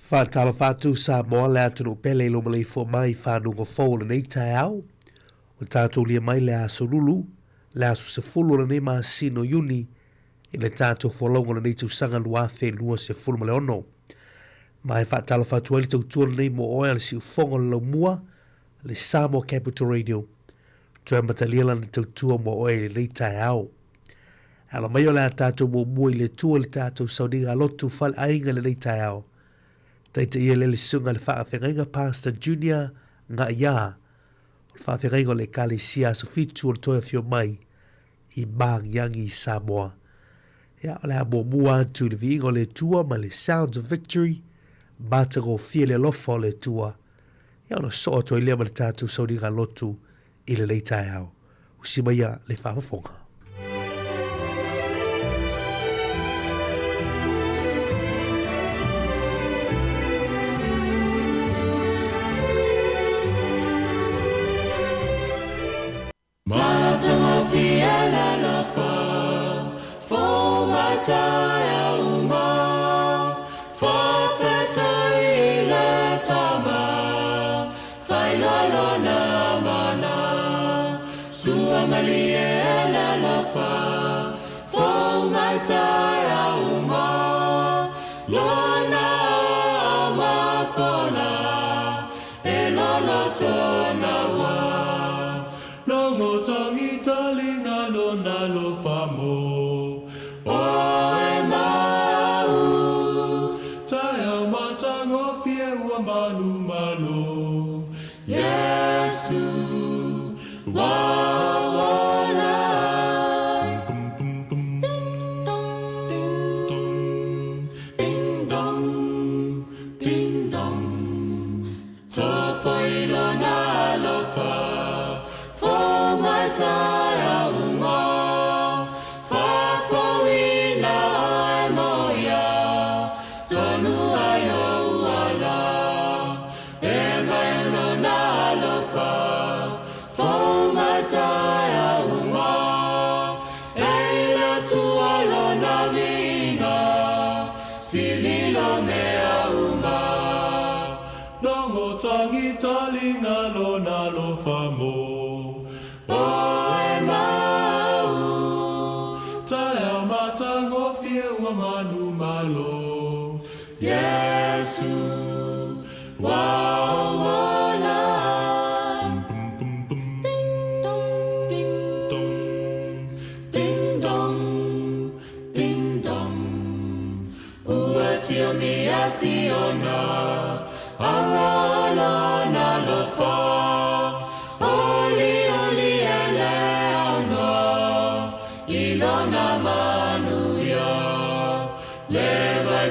Whātala whātu Sāmoa le atu no pele lo malei fo mai whānunga fōla nei tai au. O tātou lia mai le aso lulu, le aso se fulu na nei maa sino yuni, i le tātou whalaunga na nei tu sanga luafe lua se fulu male ono. Mai whātala whātu ali tau tuana nei mo oea le si ufonga lau mua, le Sāmoa Capital Radio. Tua matalia lana tau tua mo oea le nei tai au. Ala mai o le tātou mo mua i le tua le tātou saudinga lotu whal ainga le nei tai au. Taita ia le sunga le whaafengainga Pastor Junior ngā ia. O le whaafengainga le kale sia so fitu o le toia fio mai i Mang Yangi Samoa. Ia o le amo mua atu le viinga o le tua ma le Sounds of Victory. Mātango fia le lofa o le tua. Ia ona soa toi lea ma le tātou saudi ngā lotu i le leitai au. Usima ia le whaafafonga. Fiela la fa, for my taya uma, for feta la tama, failolo na mana, sua maliela la fa, for my taya uma, lona ama fola, elolo tona wa. Nalo famo o e mau taia matango fie ua manu malo Yesu wawala ding dong ding dong ding dong tofo ilona lo fa for my taia uma famo o e mau taia matango fie ua manu malo Yesu wawala ding dong ding dong ding dong ding dong ua sio mia siona arala na lo fa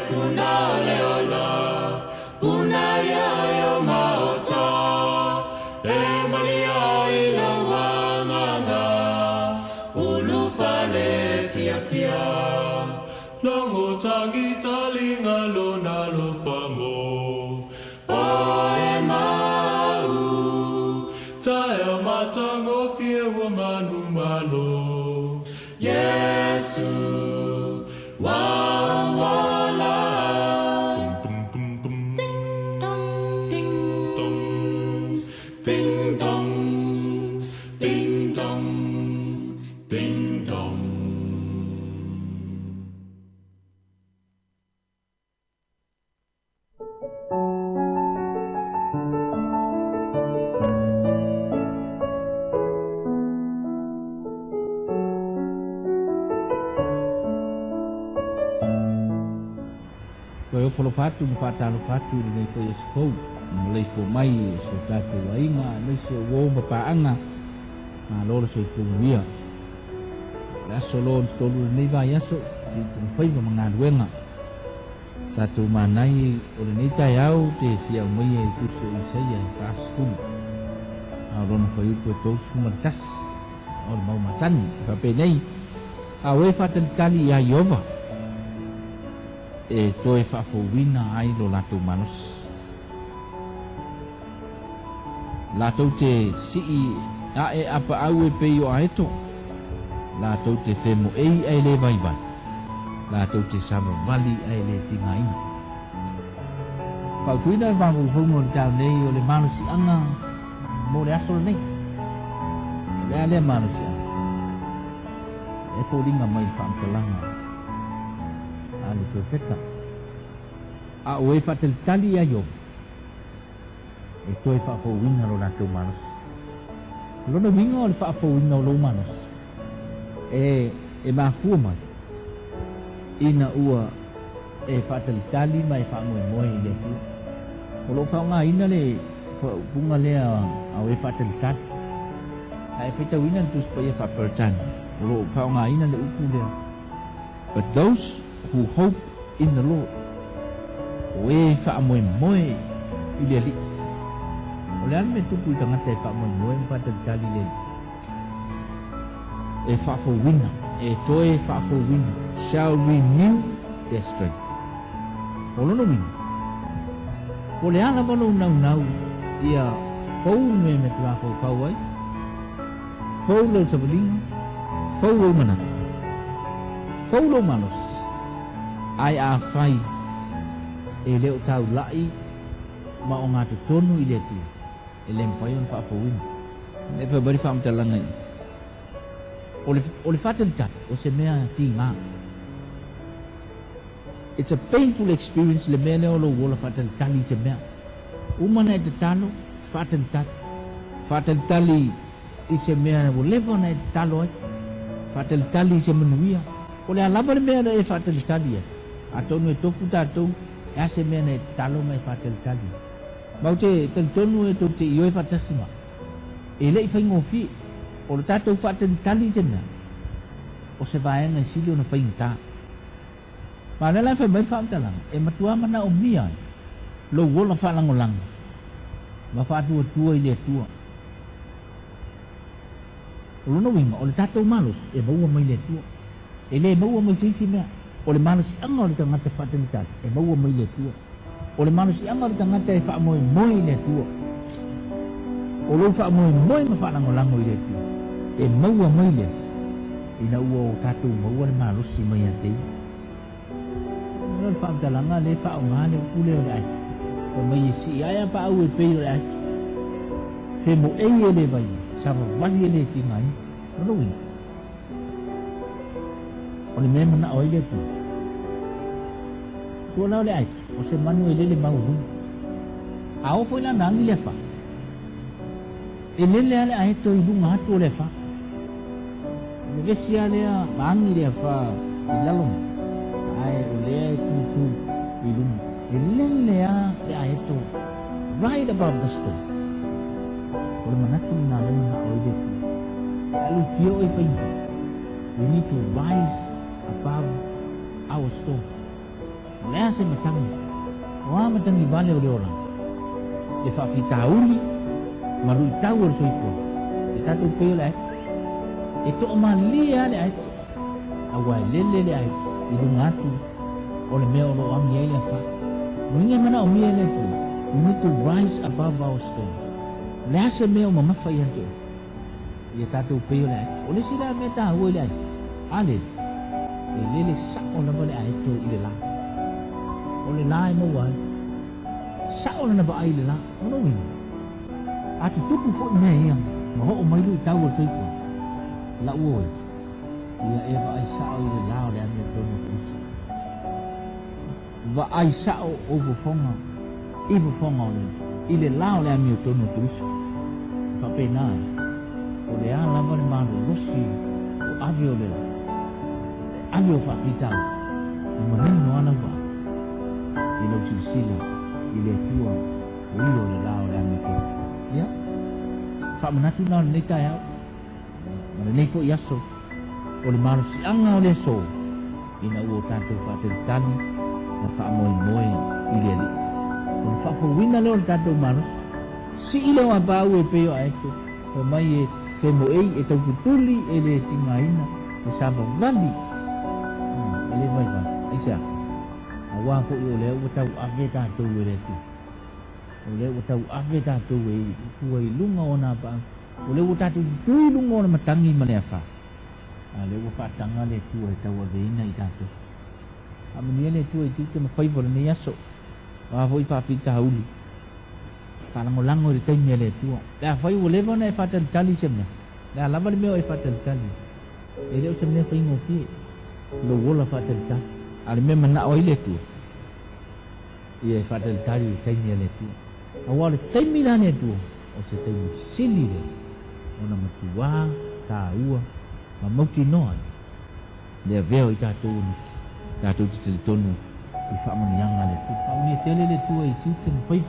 puna leola puna ya yo maota e malia ilo wanganga ulu fale fia fia longo tangi talinga lona lo famo o e mau tae matango fie wa manu malo Yesu wow Polo fatu mo fatalo fatu ni ko yesko mulai ko mai so tatu ainga mai se wo bapaanga ma lolo so kumia la solo tolu ni va yaso ti fai ma mangaluenga tatu manai o ni tai au te tia mai e ku so isaia pasful aron foi ko to sumartas or mau masan pa penei awe fatan kali ya yova e toe whawhowina ai lo latou manos. Latou te sii a e apa au e pei o aeto. Latou te whemo ei ai le vaivan. Latou te sama vali ai le tingaina. Kau chui dah bangun bangun jam ni oleh manusia angang boleh asal ni. Dia le manusia. Efo ding ngamai fam kelang. Ali perfecta. Awe fatel tali ayo. Itu fa fo win lo na tu manus. Lo no wingo fa fo win lo manus. E ma fu mai. Ina ua fatel tali mai fa moi le tu. Kalau kau ngai ina le bunga le awe fatel tat. Ai pita winan tu supaya fa percaya. Kalau kau ngai ina le uku le. But those who hope in the Lord, we fa moi ile li. Oleh ame tu pul tengah te fa moi fatel tali le. Fa for winner, joy fa for winner shall renew their strength. Kalau no win. Oleh ala balu nau ia fau me tua fau kau ai fau lo sebeling fau lo mana fau lo manos ai a fai ele o tau lai ma o ngatu tonu ile tu ele mpayon pa fau win e fa bari fam talangai oleh fatan tat o se mea tinga. It's a painful experience le mene o lo wola fatan tali se mea. Umana e te talo, fatan tali i se mea o lewa na e te talo ai. Fatan tali se manuia. O le alaba le mea e fatan tali e. Atonu e tofu tātou, e se mea na e te talo mai fatan tali. Mau te tonu e to te ioi fatasima. E le i whai ngofi, o le tātou fatan tali se mea. O se vaenga i sili o na whai ngata. Mana la fa mai fam talang e matua mana o mia lo wola fa langolang ma fa tua ile tua lo no winga o le tato malus e mau mai le tua e le mau mai sisi mea o le malus anga o le tangata fa tanitat e mau mai le tua o le malus anga o le tangata e fa moi le tua o lo fa moi ma fa langolang ile tua e mau mai le ina o tato mau le malus si mai ate fam talanga le fa ngale ule o ai o mai si aya pa au pe o ai fe mo e le vai sa va le ti ngai no wi o le mena na o ile tu so na le ai o se manu le mau ru a o foi na nang le fa e le ai to i lunga to le fa le sia le nang le fa ilalong ai ole tu ilum ilele ya itu right above the storm kalau mana tu nalar na oide lalu kio ipa we need to rise above our storm lea se matang wa matang ibale ole orang if afi tauli maru tawur soipo kita tu pele itu amalia le ai awai lele le ai ilung atu oleh mea lo ami ele fa winga mana ami ele tu we need to rise above our storm lasa mea mama fa yanto ia tatu pe ole oleh sila meta ole ale ele sa ona bale ai to ile la ole lai mo wa sa ona na ba ai ile la ono wi atu tupu fo me yang mo o mai lu tawo soi ko la wo ia eva ai sa ile la ole ami to no kusi va ai sa o fonga ibu fonga ile la ole ami to no kusi fa pena ole ala ba ma rosi o avio le avio fa kita mo no ana ba ile sila ile tua rio le la ole ami to ya fa manatu na le ta ya ma le ko yaso oleh manusia anga oleh so ina uo tanto paten tani na fa moi ile li on fa fo wina lo tanto manus si ile wa ba we pe ai ko o mai ke mo e to putuli ele tingaina e sabo bandi ele vai ba isa awa ko ole o tau ave tanto we tu ole o tau ave tanto we ku ai lunga ona ba ole o tanto tu lunga ona matangi malefa le wa fatanga le tu e tawa veina i tato amini le tu e tu te mafai por ni aso wa foi pa pita uli kana ngolango ri taimi le tua la foi o levo na fatal tali semna la lava le meo e fatal tali e le semna foi ngopi lo wola fatal tali ale me mana o ile tu ia fatal tali taimi le tu awal taimi la ne tu o se taimi sili le ona matua ta ua ma mauti no le veo i tatu ti tonu i fa mo yang ale tu pa ni tele le tu i tu ten fai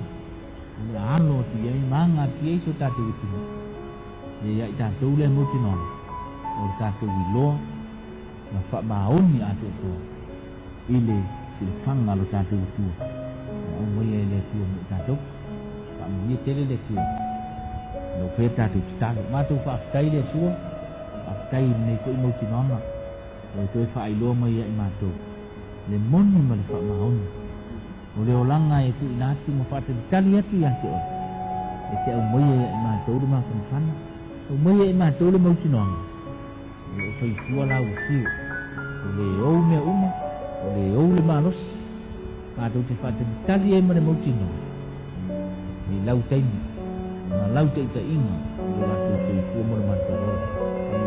le alo ti ai manga ti ai so tatu tu ye ya tatu le mo ti no o tatu i lo ma fa ma oni atu tu ile si fanga lo tatu tu o mo ye le tu mo tatu pa mo ni tele le tu lo fe tatu ta ma tu fa kai le tu kai nei ko i mo ti no ma o tu fa i lo mo ye ma tu le moni ma le fa maoni o le olanga e tu inati mo fa te tali atu ya te o e te o moia e ma tau le ma fanfana o moia e ma tau le mautinoanga o so i fua la o kiu o le ou mea uma o le ou le malos ma tau te fa te tali e ma le mautinoanga ni lau taimi ma lau te ita inga o la tu so i fua mo le mataro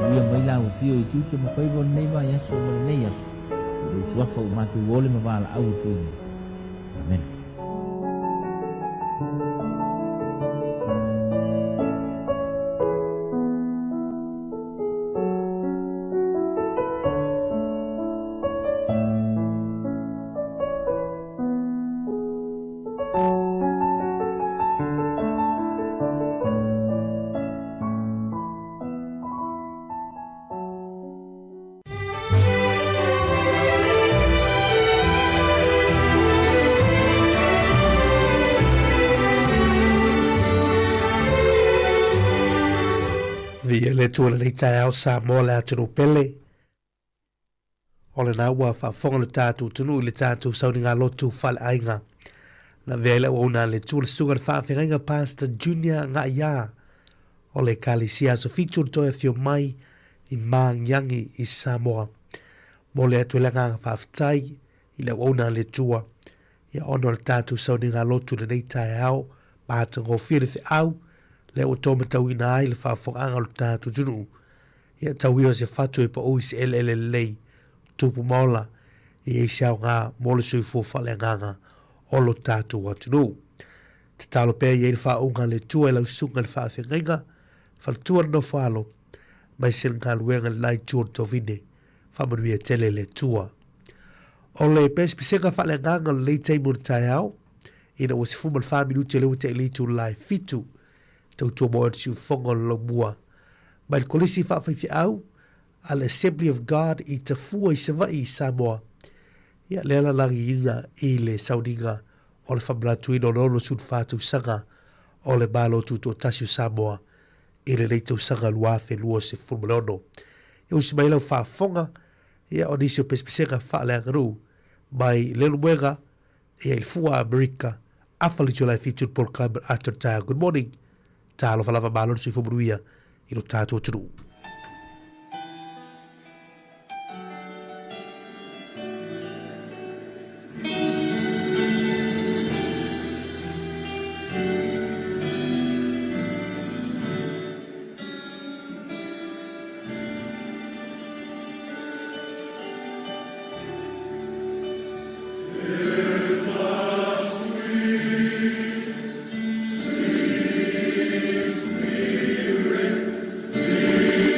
o ia mai la o kiu i tu te ma faivo nei ma yaso ma le nei yaso o suafa o matu ole ma vala au tu amen Via le tua le tai au Sāmoa le atunu pele. O le nā ua whaafonga le tātou tunu i le tātou sauni ngā lotu whale ainga. Na vea le wana le tua le sunga le whaafenga Pastor Junior ngā ia. O le kalisia so fitu le toia fio mai i Māngiangi i Sāmoa. Mo le atu le ngā whaafetai i le wana le tua. Ia ono le tātou sauni ngā lotu le nei tai au. Pāta ngō whiri the au. Le o tō matau ina ai le whaafonga lo tātou tunu. Ia tau ia se whatu e pa ui se lei tupu maola i e siau ngā mole sui fōwhale nganga o lo tātou watunu. Te talo pēr i e le whaunga le tua e lau sunga le whaafengainga, whalatua no whalo, mai sen ngā luenga le lai tua to vine, whamanuia tele le tua. O le pēs pisenga whale nganga le teimu na tai au, ina o se fuma le whaminuti le ute e litu lai fitu, tau tua moa siu whonga lo mua. Mai kolisi whaafaifi au, al Assembly of God i te fua i sewa i Sāmoa. Ia leala langi ina i le sauninga o le whamratu ino nono sun whātou sanga o le malo tuto tasio Sāmoa i le leitau sanga luafe lua se fulmanono. Ia usi mai lau whaafonga, ia o nisio pespisenga whaale angaru, mai lelu muenga, ia il fua Amerika, awhali tio lai featured Paul Climber ato taia. Good morning. Talo falava malo si fumuruia i lo tātou tunu. Spirit,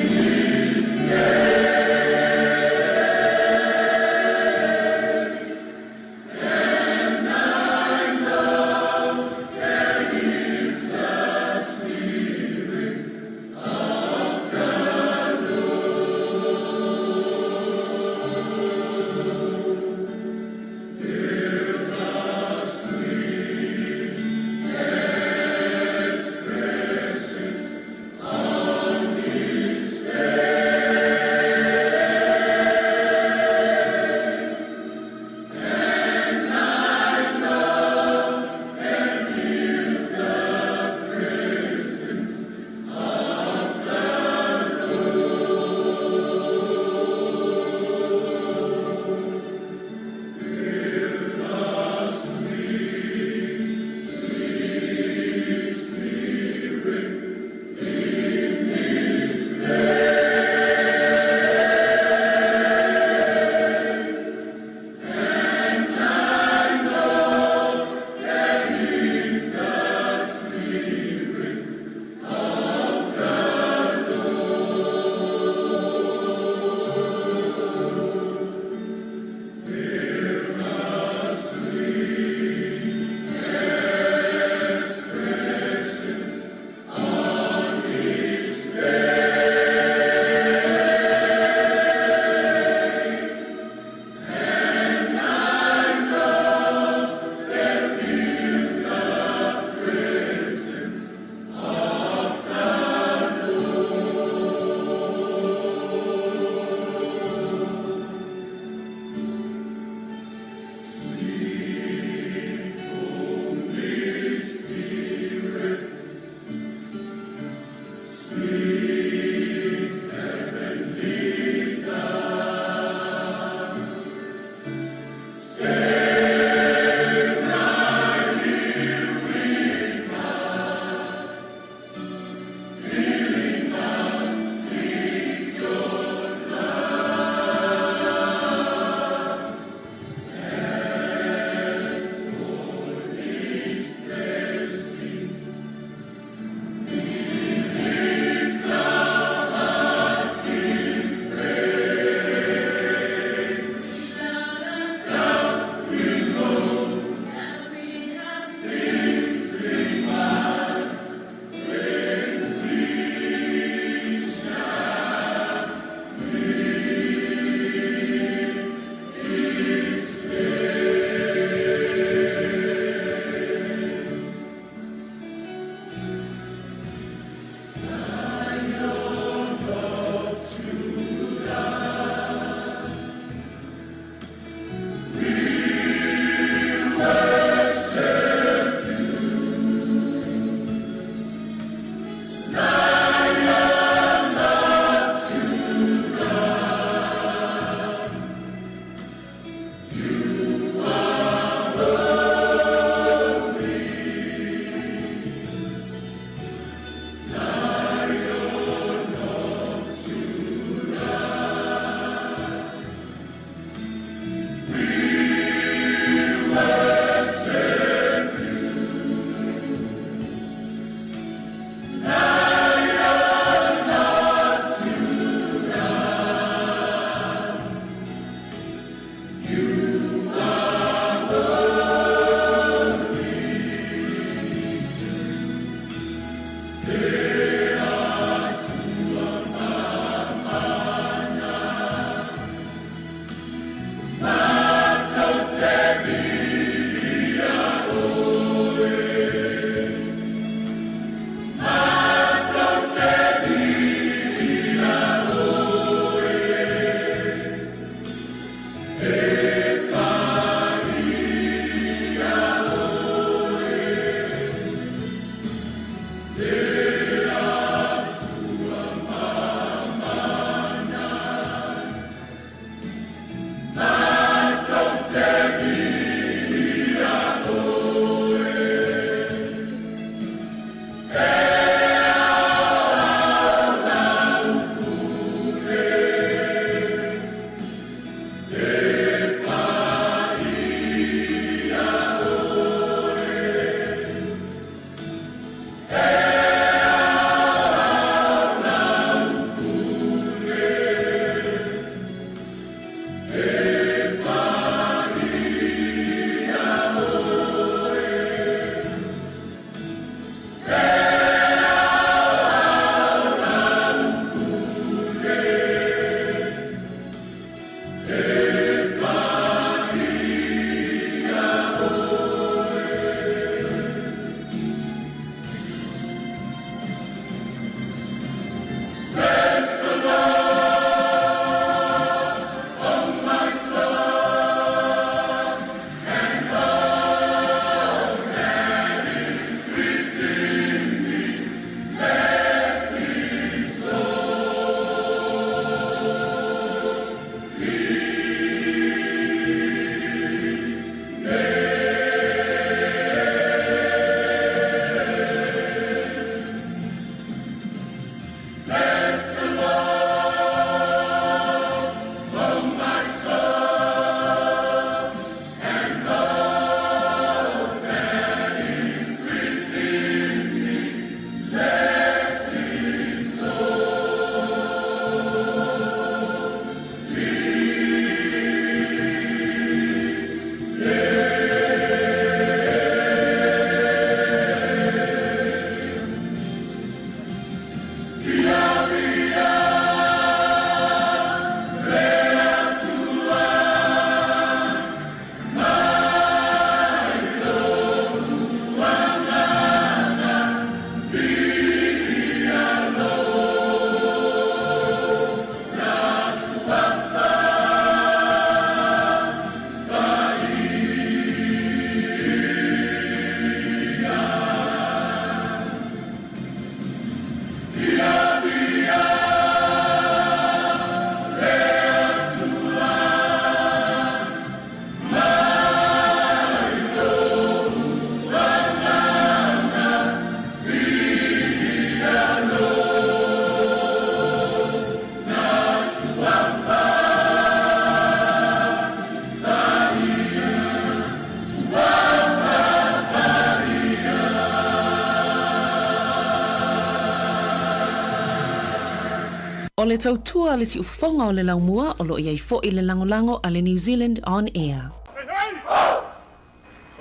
O le tautua le si ufafonga o le laumua o lo iai fo i le langolango a le New Zealand On Air. Hey, hey!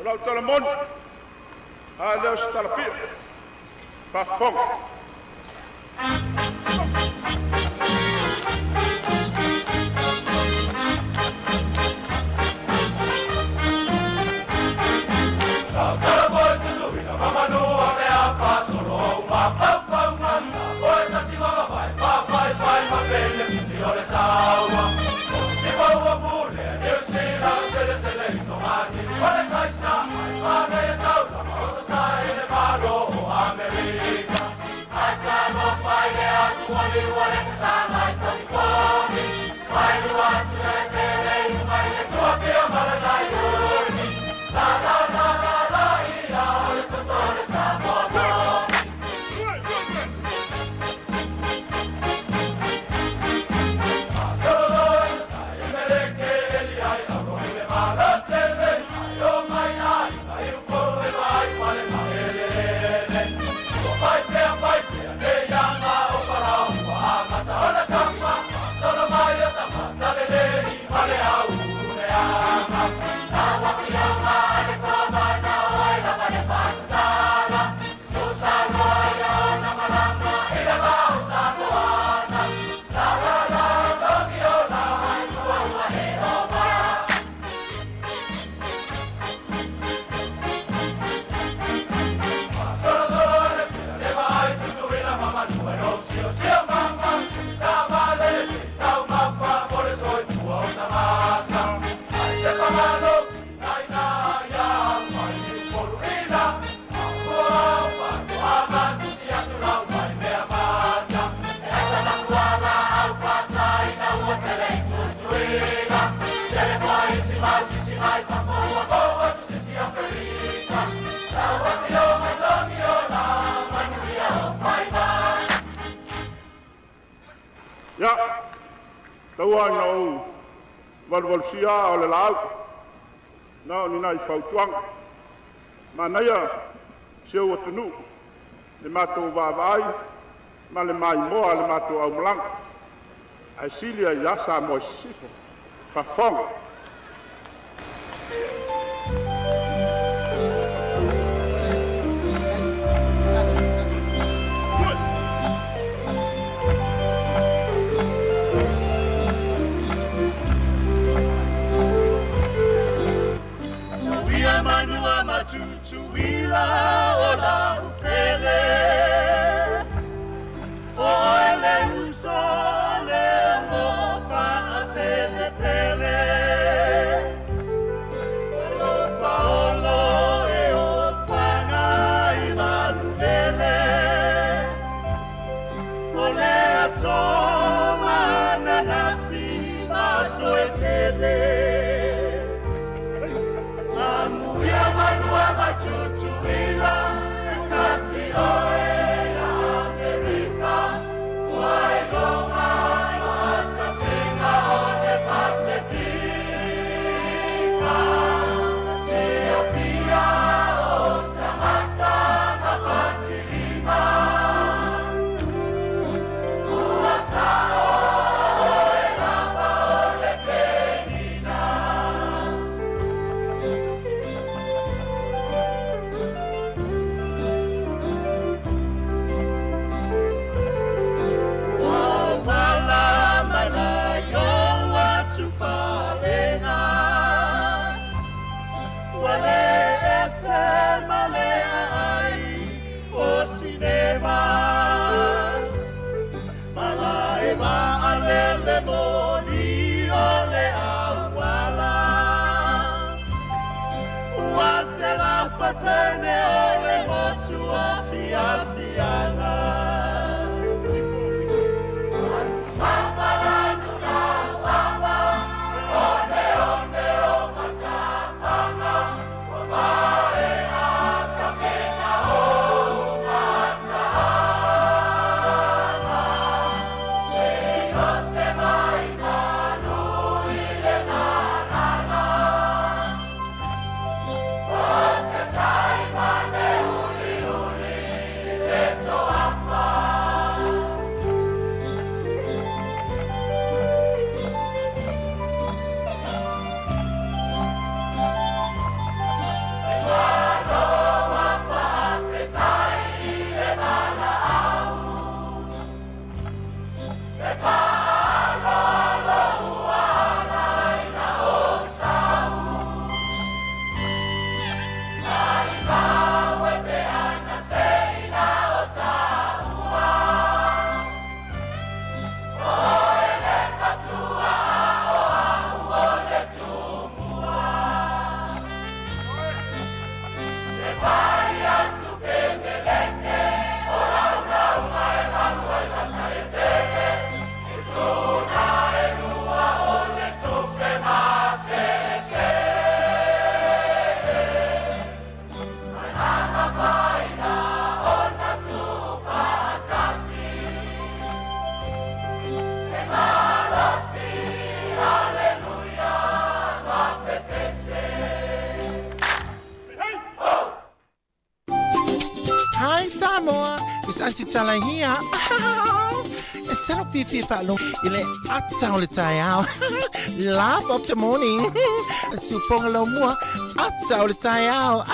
O lau talamon, a leo si talapia, pa fonga. Ya, taua ngau walwal sia o le lau. Nau ni nai fautuang. Ma naia siau atunu. Le matou vavai, ma le mai moa le matou au malang. Ai silia ia Sāmoa sifo. Pa fonga. Manua matutuila o la upele o ele uso le mofa a pele pele o paolo e o paga I valulele o le asoma na la fima soetele Manua matutuila, kasi oela Amerika, waigonga matasinga one Pasifika. Ethiopia o tamata na patilima, kuasa oela paole penina. Pasene ole motua fiafiana Papa la nuna papa One o matapanga Wamae atakena o matahana Eino se mai manu ile nanana Time Hi, Sāmoa. It's Auntie Tala here. Instead of Fifi Falo, ile ata ole tayao. Laugh of the morning. Sufongalo mua ata ole tayao.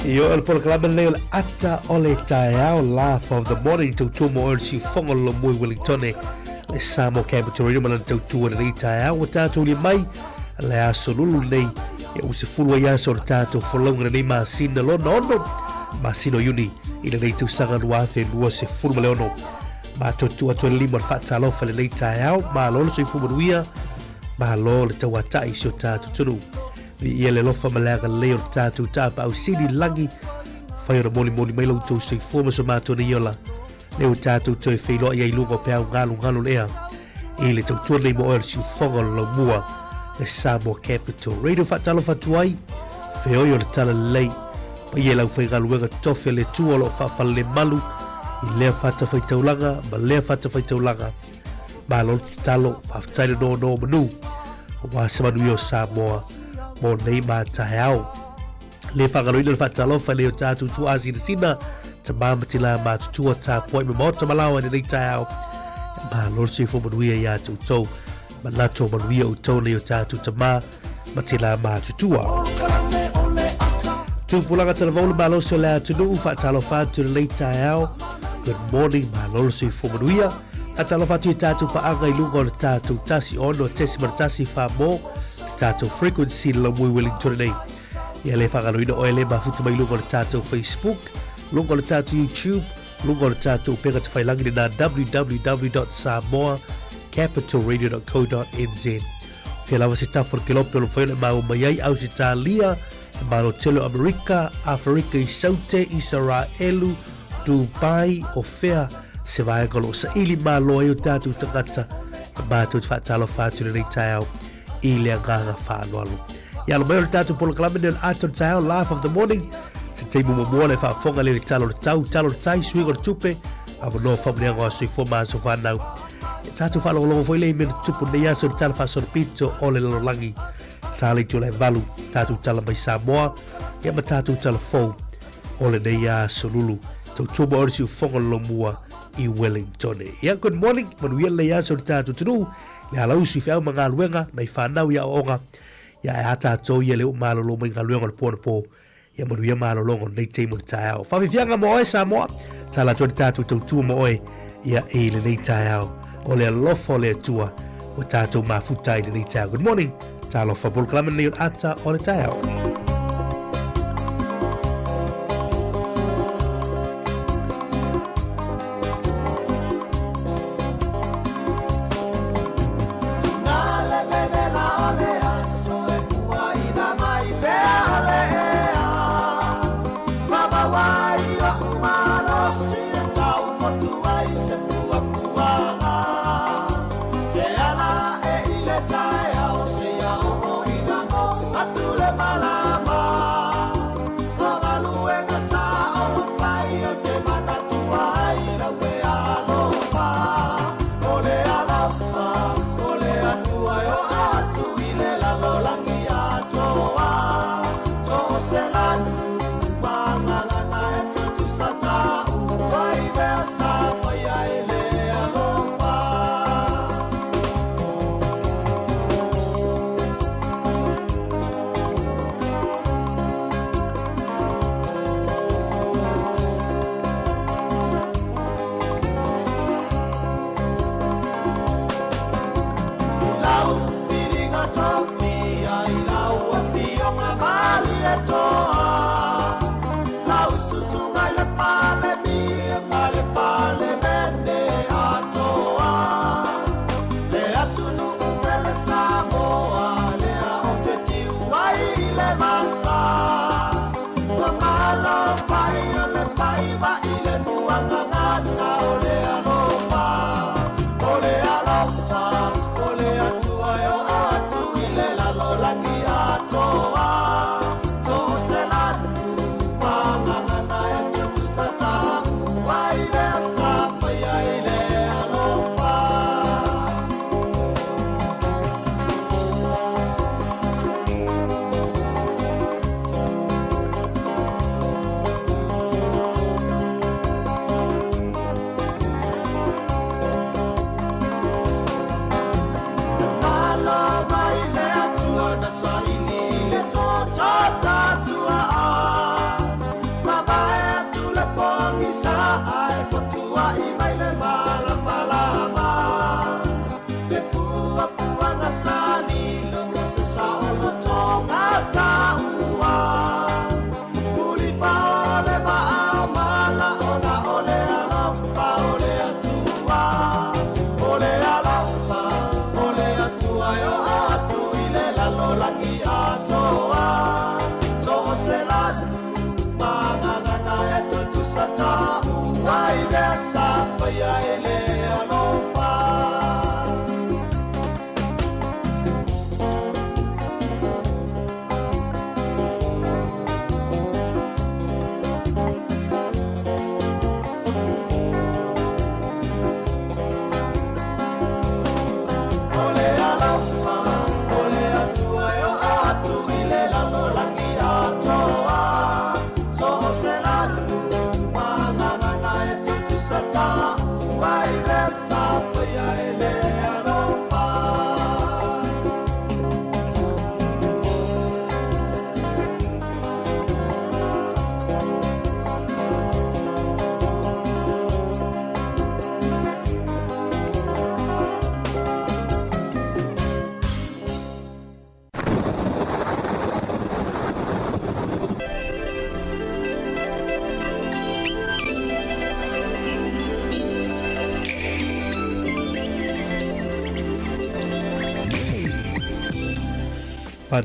Yo el programa leo ata ole taiao laugh of the morning to tumo or si fongo lo muy Wellingtone le Sāmoa capital radio malan to tu le taiao wata to le mai le asolulu nei e usi fulu ya sortato folonga nei ma sina lo nono ma sino uni ile nei tu sanga lua fe lua se fulu leono ma to tu ato le limo fata lo fa le taiao ma lo se fu buia ma lo le tawata i sota tunu ia le lofa malaga leo tatu tapa au sini langi fai ora moli mai lau tau sei foma so mato ni yola leo tatu toi fei loa ia ilunga pe au ngalu lea i le tau tua nei mo oer si fonga lo mua le Sāmoa capital radio fatalo fatuai fei oi o le tala lei pa ia lau fai ngaluenga tofe le tua lo fafale le malu i lea fata fai taulanga ma lea fata fai taulanga ma lo talo faftaile no manu wa se manu yo Sāmoa mo nei ma taheau. Le whakaroina le whatalofa leo tātu tu azi na sina ta māmatila ma tutua tā poi me mota malawa ni nei taheau. Ma lorsi fo manuia ia tu tau, ma lato manuia u tau leo tātu ta matila ma tutua. Tupulanga tala vaula ma lorsi o lea tunu whatalofa tu nei taheau. Good morning ma lorsi fo manuia. Atalofa tu tātu pa anga i lunga o le tātu tasi ono tesi maratasi wha mo tātou frequency la mui Wellingtone nei. Ia le whakaroina o ele mafuta mai lunga o le tātou Facebook, lunga o le tātou YouTube, lunga o le tātou pega te whailangi ni na www.samoacapitalradio.co.nz. Fia lawa se tafo ke lope o lo whaina mau mai ai au se tā lia, e maro telo Amerika, Afrika i Saute, Israelu, Dubai o Fea, se vai golo sa ili malo e o tātou tangata, ka mātou te whaatalo whātu nei tāiau, i lea nganga whānualu. Ia lo mai o le tātou polo kalamene o le ato le tāiau, laugh of the morning, se teimu mamua le whaafonga le talo le tau, talo le tai, suingo le tupe, Avano whamrea ngā sui fōma so whanau. E tātou whalongo fo ilei mena tupu nei aso ni tala whasoro pito o le lalolangi. Tāle tū lai valu, tātou tala mai Sāmoa, ia ma tātou tala fōu o le nei aso lulu. Tau tūma orisi u whonga lomua I Wellington. Ia, good morning, manuia le aso ni tātou tunu, le halau sui whiau ma ngā luenga, nei whanau ia onga, ia e hata atou ia leo malolo mai ngā luenga le pōna pō, ia manuia malolongo nei teimo ni tai au. Whawhiwhianga mo oe Sāmoa, tala tōni tātou tautua mo oe, ia e le nei tai au, o le alofa o le atua, o tātou mafutai le nei tai au. Good morning, talo whabolo kalama nei o ata o le tai au.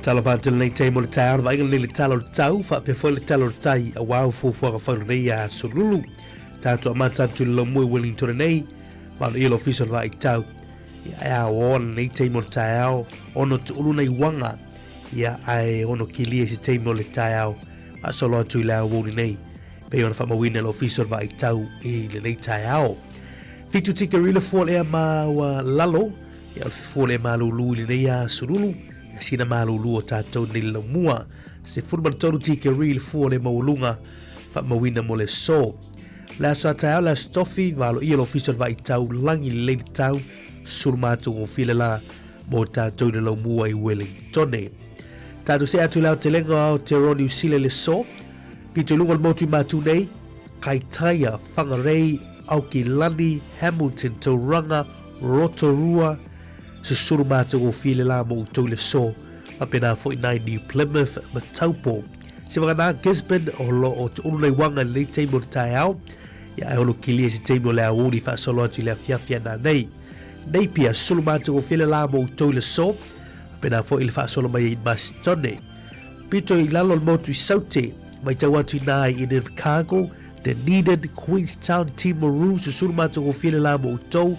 Tala whantil nei teimo le tai arwa inga le talo le tau, wha pe foi le talo le tai a wau fufuanga whanau nei a Solulu. Tātua matatu le lau mui Wellington nei, manu ilo official wa I tau. Ia a oona nei teimo le tai au, ono tu ulu nei wanga, ia ai ono kilia si teimo le tai au, a solo atu I le au wuni nei. pe ona whaamawina le official vai tau I le nei tai ao. Fitu tika rila fōle ea ma wa lalo, ia le fōle ea ma lulu I le nei a surulu, ia sina ma lulu o tātou ni la mua, se furumantonu tika rila fōle ma walunga, whaamawina mo le so. La so tai ao la stofi, valo ia le official vai tau, langi le leini tau, surumatu o file la, mo tātou ni la mua I Wellingtone. Tātou se atu lao te lenga ao te roni usile le so, pito lunga motu matu nei, Kaitaia, Whangarei, Aukilani, Hamilton, Tauranga, Rotorua, susuru matu o file la mo utou le so, apena 49 New Plymouth, Mataupo. Se waka Gisborne o lo o te unu nei wanga le teimo le tai au, ia e holo kilia si teimo le auni wha solo atu le fiafia na nei. Nei pia sulu matu o file la mo utou le so, apena fo ili wha solo mai I Masitone. Pito I lalo le motu I saute, mai tau atu nai I Chicago, Dunedin, Queenstown, Timaru, susuru matu o file la mo utou,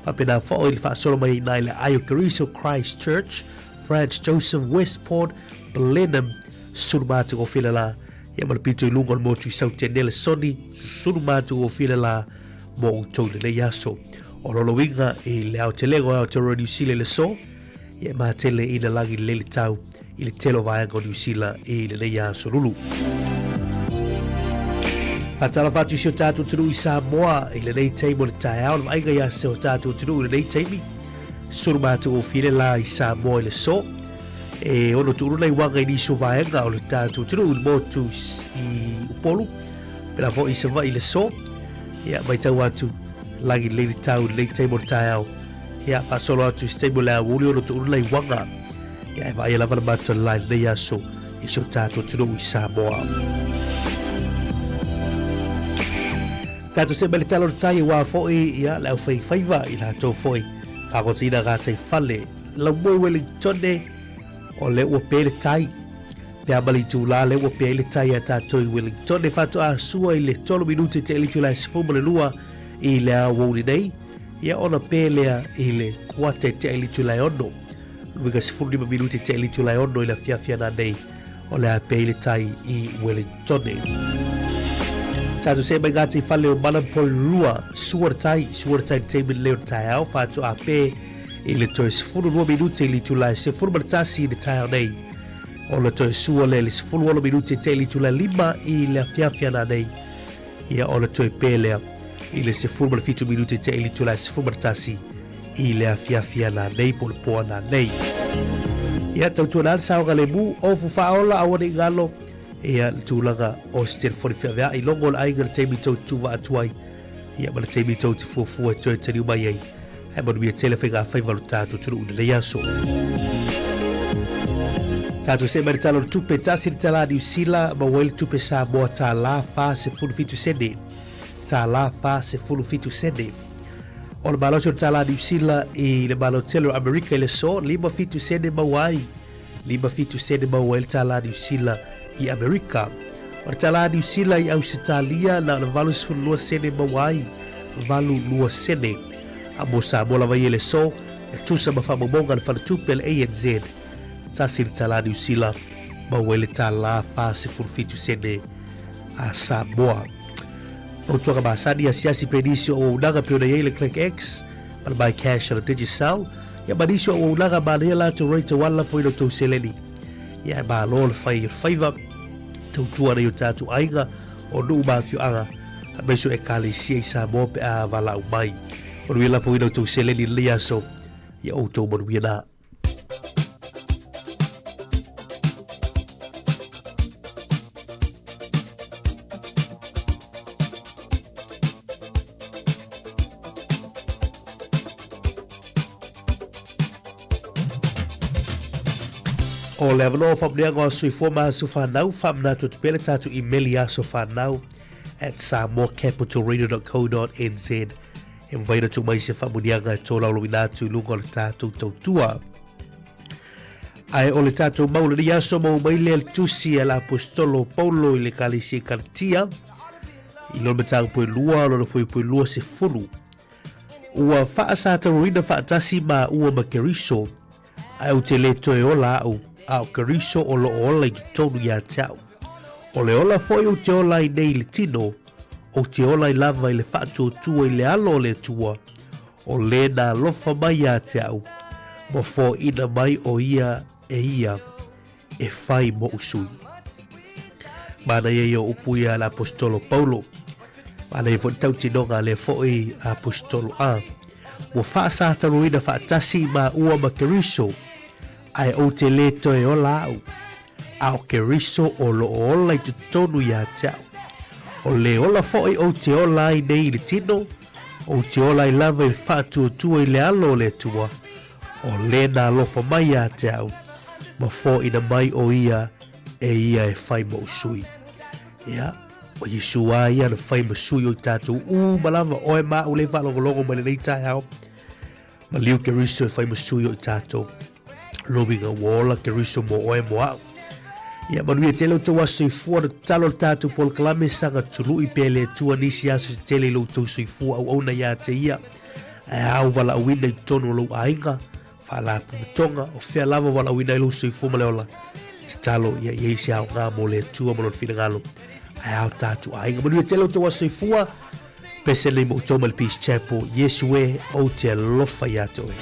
apena fo ili wha solo mai nai le Ayo Cariso Christchurch, France Joseph, Westport, Blenheim, susuru matu o file la, ia malapito I lunga le motu I saute nele soni, susuru matu o file la mo utou le nei aso. O lolo winga I le au te lego au te roa New Zealand le so, ia ma tele I na langi le tau I le telo vaenga o New Zealand I le nei aso lulu. Atala fatu si o tātou tunu I Sāmoa I le nei teimo le tai au, na ainga ia se o tātou tunu I le nei teimi. Suru mātou o file la I Sāmoa I le so, e ono tunu nei wanga I niso vaenga o le tātou tunu I motu I upolu, pera fo I se va I le so, ia mai tau atu, langi le tau le teimo le tai au, ia pa solo atu I teimo le awuli ono tunu nei wanga, ia e vai e lava le mātou lai nei aso I so tātou tunu I Sāmoa. Tātou se mele talo tai wā fōi ia le au whai whaiva I la tō fōi. Whakota ina gātai whale. Lau mui Wellingtone o le ua pēle tai. Le amali tū la le ua pēle tai a tātou I Wellingtone. Whato a sua I le tolo minute te elitu lai sifuma le lua I le a wauni nei. Ia ona pēlea I le kuate te elitu lai ono. Luiga sifuma minute te elitu lai ono I la fiafia na nei. O le a pēle tai I Wellingtone. Tātou se mai ngātai whale o mana poli rua, suaratai te min leo tai au, whātu a pē I le toi sifunu lua minute I li tulai se funu maratasi I le tai au nei. O le toi sua le sifunu alo minute te li tulai 5 I le fiafia na nei. Ia o le toi pē lea I le sifunu marafitu minute te li tulai sifunu maratasi I le fiafia na nei po le poa na nei. Ia tautua nāna saonga le mu, ofu whaola awane I ngalo, ia tūlanga o stel 45 I longo la ainga le teimi tau tuwa atuai ia ma le teimi tau te fuafua e toi taniu mai ei e manu mia tele whainga whaivalu tātou tunu una le aso tātou se mani talo tupe tasi ni tala New Zealand ma waili tupe Sāmoa tā la wha se funu fitu sene o le malo se o tala New Zealand I le malo telo Amerika I le so 5 fitu sene ma wai 5 fitu sene ma waili tala New Zealand I Amerika. O le tala New Zealand I Ausitalia na le valu sifunu lua sene mawai, valu lua sene. A mo Sāmoa lava I le so, e tusa ma whamamonga le whanatupe le ANZ. Tasi le tala New Zealand, ma wai le tala wha sifunu fitu sene a Sāmoa. O tuanga maasani a siasi penisi o unanga peona yei le Click X, ma le mai cash ala Digicel, ia manisi o unanga manea la to reita wala fo ino tau seleni. Ia ma lo le whaiva, tautua nei o tātou ainga o nuu mawhio anga a meso e kāle sia I Sāmoa pe a wala au mai. Manuia la fwina o tau seleni le aso ia o tau manuia nā. O le avano whamneanga o sui fōma aso whanau, whamna to te pele tātou emaili aso whanau at samoacapitalradio.co.nz. E mwaina tu mai se whamunianga e tō laulo minatu lunga le tātou tautua. Ai o le tātou maula ni aso mau mai le tusi e la apostolo Paulo I le kalisi e karatia. I lona matanga poe lua, lona foi poe lua se funu. Ua wha sa taruina wha atasi ma ua makeriso. Ai o te le toe ola au. Au kariso o lo ola I tonu ia tau. O le ola foi o te ola I nei le tino, o te ola I lava I le whaatua tua I le alo o le tua, o le na lofa mai a te au, ma fo ina mai o ia e whai mo usui. Mana ia upu ia l'apostolo Paulo, mana ia tau tinonga le foi apostolo a, mo whaasātaro ina whaatasi ma ua ma keriso, ai o te le toe o lau, ao keriso o lo ola I te tonu ia te au. O le ola foi o te ola I nei le tino, o te ola I lava I whaatua tua I le alo le tua, o le na lofa mai a te au, ma fo ina mai o ia e whai mo usui. Ia, o Yesu a ia na whai mo usui o I tātou malawa oe ma o le whalongolongo ma le nei tai hao, ma liu keriso e whai mo usui o I tātou, lominga wola keriso mo oe mo au. Ia manuia tele o tau aso I fua na talo tātou pol kalame sanga tulu I pele tua nisi aso se tele lo tau so I fua au na ia te ia. E au wala awina I tono lo ainga, whala pumatonga o whea lava wala awina I lo so I fua maleola. Se talo ia isi au ngā mo le tua mo lon whina ngalo. E au tātou ainga. Manuia tele o tau aso I fua, pese le mo toma le Peace Chapel, Yesu e o te lofa ia toe.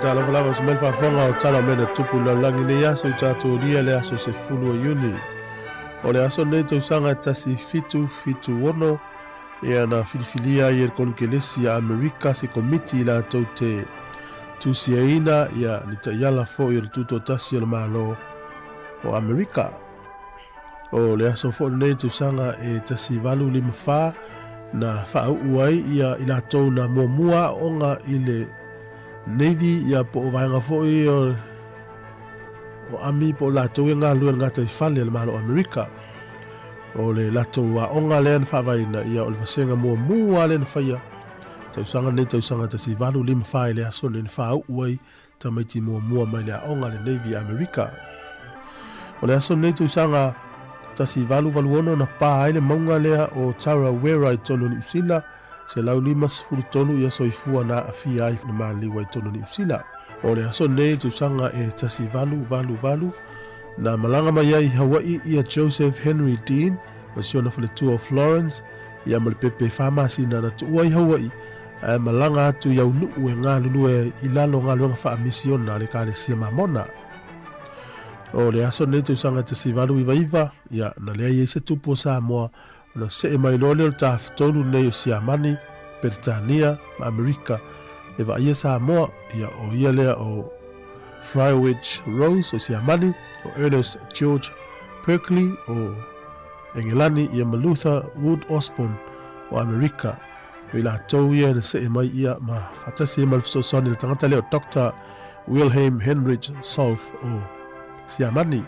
tala wala smel fa fonga o tala mena tupu la langi ne yaso tato lia le aso se fulu o yuni. O le aso ne tau sanga tasi fitu wono e na filifilia i konkelesi ya Amerika se komiti la tau te tusiaina ya ni ta yala fo i tuto tasi o malo o Amerika. O le aso fo ne tau sanga e tasi valu lima fa na fa uai ia ila tau na muamua onga ile Navy ia po vainga fo i o ami po la tau nga luen ngata i fale le malo Amerika. O le lato wa onga len fa vaina ia o le vasenga muamua len faia. Tau sanga ne tau sanga tasi valu lima fa ile aso len fa uai ta maiti muamua mai le onga le Navy Amerika. O le aso ne tau sanga tasi valu ono na pa ile maunga lea o Tara Wera i tono ni usila se lau lima sifuru tonu ia soifua na afia i maliwa i tono ni usila. O le aso ne tu sanga e tasi valu na malanga mai ai Hawaii ia Joseph Henry Dean masiona faletua o Florence ia malipepe famasi na tuua i Hawaii malanga atu iau nuu e ngā lulu e ilalo ngā luanga wha misiona le kāle sia mamona. O le aso ne tu sanga tasi valu iwa ia na lea i se tupu o Sāmoa na se e mai lole o tafutolu nei o Siamani, Britania, ma Amerika e wa ia Sāmoa ia o ia lea o Friarwich Rose o Siamani, o Ernest George Perkley o Engelani ia ma Luther Wood Osborne o Amerika o ila tau ia na se e mai ia ma fatasi e malfisosoni na tangata leo Dr. Wilhelm Heinrich Solf o Siamani.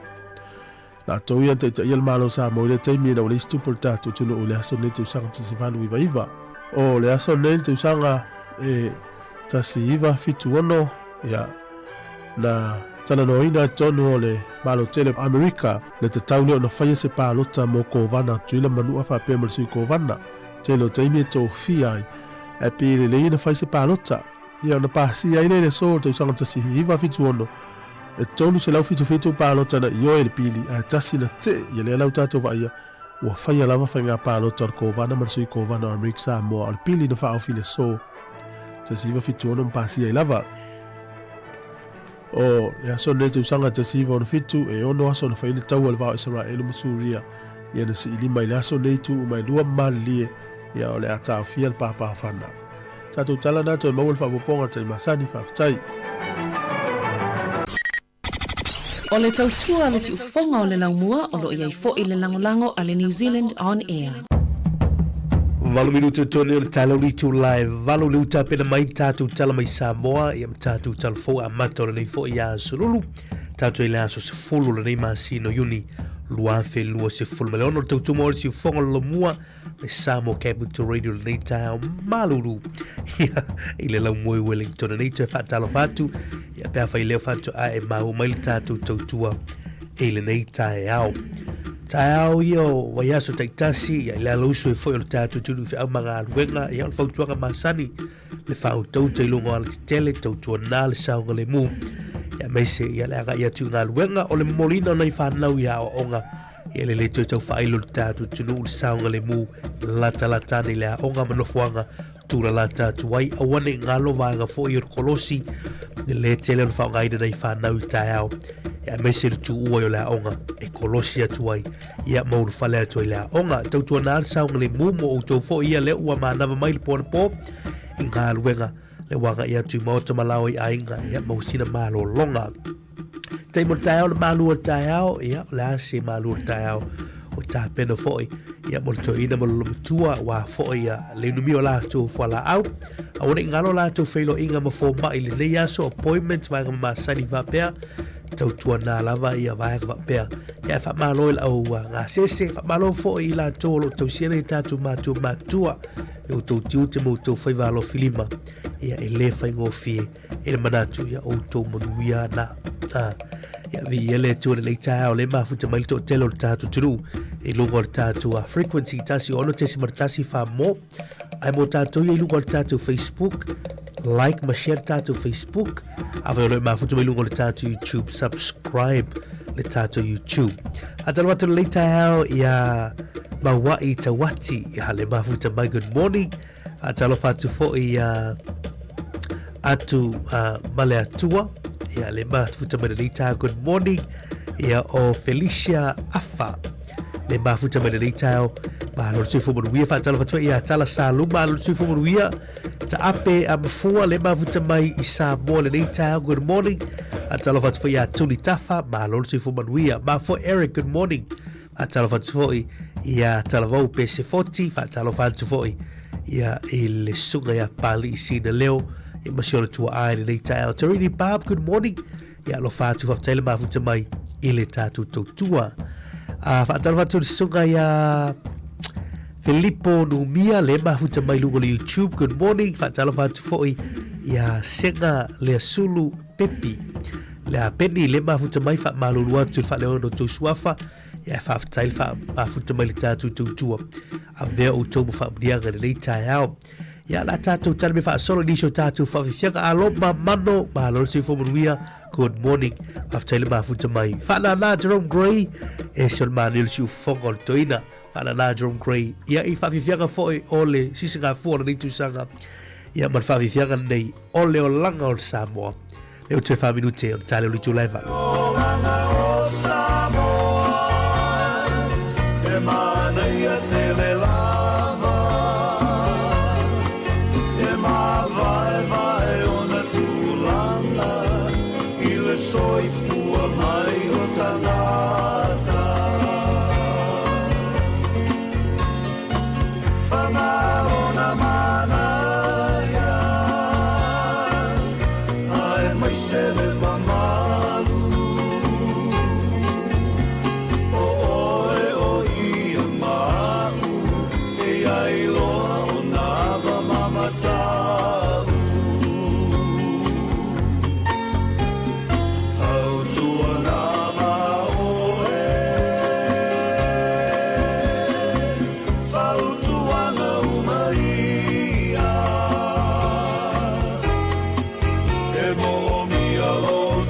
La tau ia ta ia malo sa mo le taimi na o le stupu tatu tunu o le aso ne tu sanga tasi valu iwa. O le aso ne tu sanga e tasi iwa fitu ono ia na tala noina tonu o le malo tele Amerika le te tau leo na whaia se pālota mo kovana tuila manua wha pēmel sui kovana. Telo taimi e tō fiai e pēle le ina whai se pālota. Ia na pāsi ai le so tu sanga tasi iwa fitu ono. E tonu se lau fitu pālota na io e le pili a tasi na te ia le lau tātou vaia ua whaia lava whai ngā pālota ar kovana marsui kovana o Amerika Sāmoa al pili na whao file so tasi iwa fitu ono mpasi ai lava. O le aso ne tu sanga tasi iwa ono fitu e ono aso na whaile tau al vao Israelu masuria ia na si ili mai le aso ne tu mai lua malie ia o le atao fia al pāpā whana. Tātou tala nato e maual whapoponga tai masani whaftai. O le tautua le si ufonga o le laumua o lo iai fo i le langolango a le New Zealand On Air. Valu minuto tone o le tala uritu live. Valu le uta pena mai tātou tala mai Sāmoa ia tātou tala fo a mata o le nei fo i a sululu. Tātou i le aso se fulu le nei masino yuni. Luafe lua se fulu me le ono tautu mo le si ufonga le laumua le Sāmoa Capital Radio le nei tāo maluru. I le laumua i Wellington nei te whatalo fatu. Ia pēr whai leo whanto a e mahu mai le tātou tautua e le nei tae au. Tae au i o wai aso taitasi ia le alousu e fwoi o le tātou tunu whi au mga aluenga ia o le whautuanga masani le whau tau te ilungo ala te tele tautua nā le saunga le mu. Ia meise ia le anga ia tu ngā aluenga o le molina nei whanau ia o onga ia le tau tau whailo le tātou tunu le saunga le mu lata ni le a onga manofuanga tura la tātou wai awane ngalo vanga fo i kolosi le tele on whao ngaida nei whanau tae au ia meise le tu ua o le aonga e kolosi atu ai ia mauru whale atu ai le aonga tautua nā saunga le mumo o tau fo ia le ua manava mai le pōna pō i ngā luenga le wanga ia tu maota malao i ainga ia mausina malo longa teimo tae au le malua tae au ia le ase malua tae au o tā pena foi ia mo to ina mo tua wa foi ia le numi o la tu fo la au a ore ngalo la tu feilo inga mo fo mai le ia so appointment va ma sani va pe tau tua na lava ia va pe ia fa malo il au nga sese fa malo fo i la to lo to siena ta tu matua o to tiu te mo to fai va lo filima ia ele fa ngofi ele manatu ia o to mo ia na ia vi ele tu le tau le mafuta mai to telo tatu tru e lungo tatu a frequency tasi ono tesi martasi fa mo ai mo tatu ia lungo tatu Facebook like ma share tatu Facebook ave le mafuta mai lungo tatu YouTube subscribe le tatu YouTube atalo watu le tau ia mawai tawati ia le mafuta mai good morning atalo fatu fo ia atu male atua ia le mafuta mai nei tā good morning ia o Felicia Afa le mafuta mai nei tā malo se fo manuia fa tala fatwa ia tala salu malo se fo manuia ta ape amfua le mafuta mai i Sāmoa le nei tā good morning atala fatwa ia tuni tafa malo se fo manuia ma for Eric good morning atala fatwa ia tala vau pese 40 fa tala fatwa ia il sunga ia pali i sina leo ia masiona tua ai nei tā Tarini Bob good morning ia lo fatu fa tele mafuta mai ile tatu tua fa tala fatwa sunga ia Filippo Numia le mafuta mai lungo le YouTube good morning fa tala fatu foi ia senga le sulu pepi le apeni le mafuta mai fa malulu atu fa le ono tu suafa ia fa tail fa mafuta mai le tatu tua a vea o tomu fa mdianga le taiao ia la tatu tala me fa solo nisho tatu fa fianga alo mano malo se fo muia good morning after le mafuta mai fa na Jerome Gray e son manil si fongol toina ana na Jerome Gray ia i whawhiwhianga fo ole sisinga fōra nei tūsanga ia man whawhiwhianga nei ole o langa o Sāmoa leo te whaminute o tale o litu laiva o langa o Sāmoa te manei a te le lava e vai o na tūlanga i le soifua mai o tangata Sele mamalu o ia mau e ai loa o nava mamatau tau tua nama o fau tuanga umaia e mo hello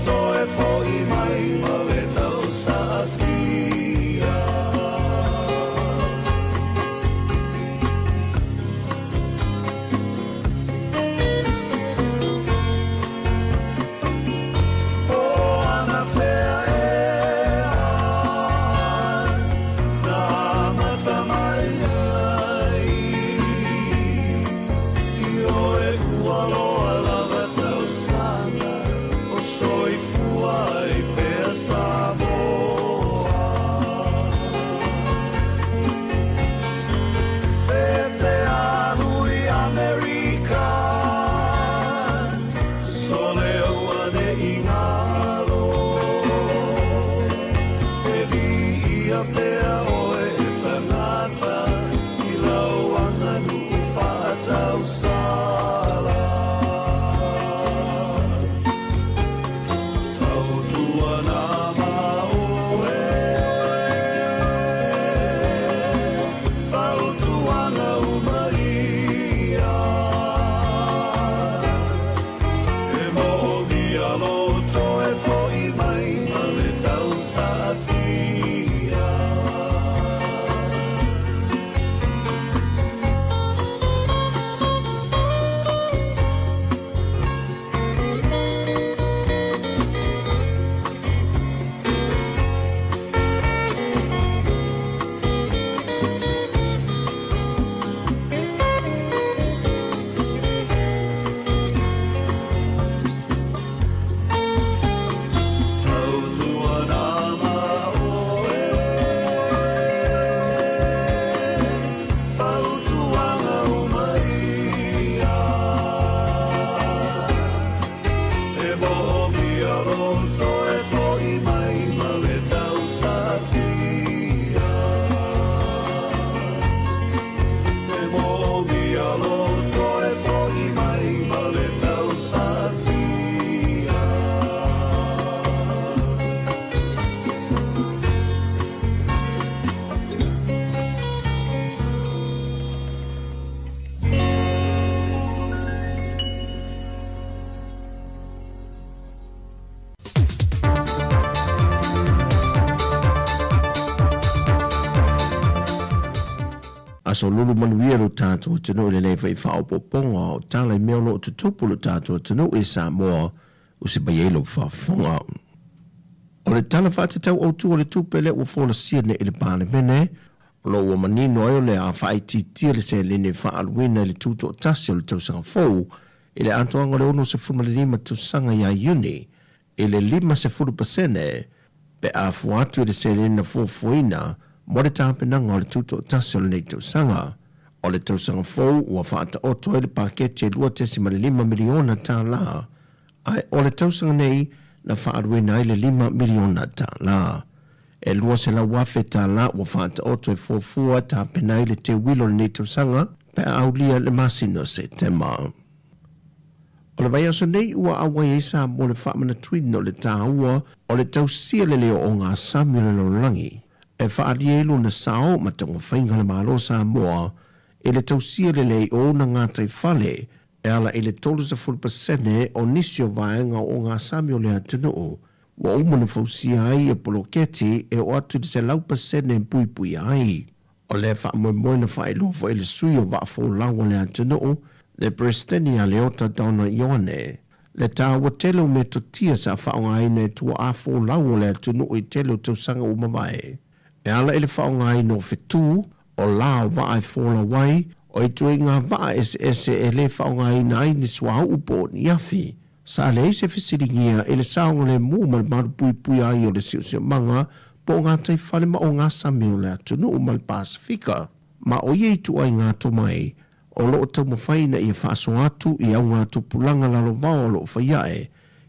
aso lulu manuia lo tātou tino le nei whai whaopoponga o tālai mea lo tutupu lo tātou tino e Sāmoa o se bai eilo whaafonga. O le tala whātetau au tu o le tupele o whola sia ne ele pāne mene, lo ua manino ai o le a whai titia le se le ne whaaluina le tuto o tasi o le tausanga fōu, ele antoanga le ono se fuma le 5 tausanga ia Iuni, ele 5% pe a fuatu le se le na fōfuina, mo le tāpenanga o le tuto o tasi o le nei tausanga. O le tausanga fōu ua whaata oto e le pakete 2.5 miliona tā la, ai o le tausanga nei na whaaruina ai le 5 miliona tā la. E lua se la wafe tā la ua whaata oto e fōfua tāpenai le te wilo le nei tausanga, pe a aulia le masino se tema. O le vai aso nei ua awa e sa mo le whaamana tuino le tāua o le tausia le leo o ngā Samuel Lorangi. E whaarielu na sao matonga whainga le malo Sāmoa e le tausia le lei o na ngātai whale e ala e le 30% o nisio vaenga o ngā Samuel le atunuu wa umana fausia ai e poloketi e o atu se lau pasene pui pui ai. O le whaamoe na whaelofo e le sui o wafo lawa le atunuu le Prestenia Leota Dona Ioane, le tāua telo me totia sa whaonga ai ne tua a fō lau le tunu i telo tausanga umawai. E ala ele whaonga ai no whetu, o lao waai fōla wai, o i tui ngā waa ese e le whaonga ai na ai ni swa upo ni afi. Sa le ise whisiringia ele saonga le mua maru pui pui ai o le siusio manga, po ngā tai whale ma o ngā Samuel le tunu umal Pasifika. Ma o iei tu ai ngā tomai, o loo tau mawhaina i a whaaso atu i au ngā tupulanga lalo vau o loo whaiae,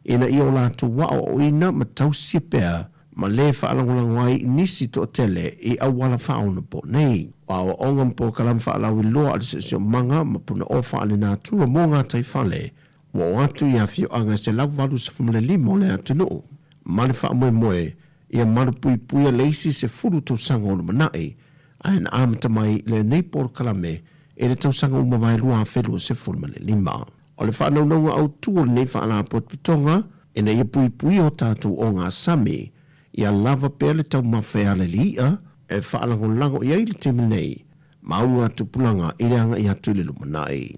ina i o lātu wao o ina ma tau siepea, ma le whaalangulangwai nisi to tele i au wala whaona po nei. Wao ongam po kalam whaalau i loa alisesio manga ma puna o whaale nā tura mō ngā tai whale, wa o atu i a whio anga se lau walu sa whamale limo le atu no. Male whaamoe moe, i a maru pui pui a leisi se furu tau sanga o na manai, a hena amata mai le nei por kalame, e le tausanga umawai lua whelua se fulmane 5. O le whanaunanga au tua nei whaala potpitonga, e na ia pui pui o tātou o ngā sami, ia lava pēr le tau mawhea le lia, e whaalango lango i aile te minei, maunga tupulanga i reanga i atu le lumanai.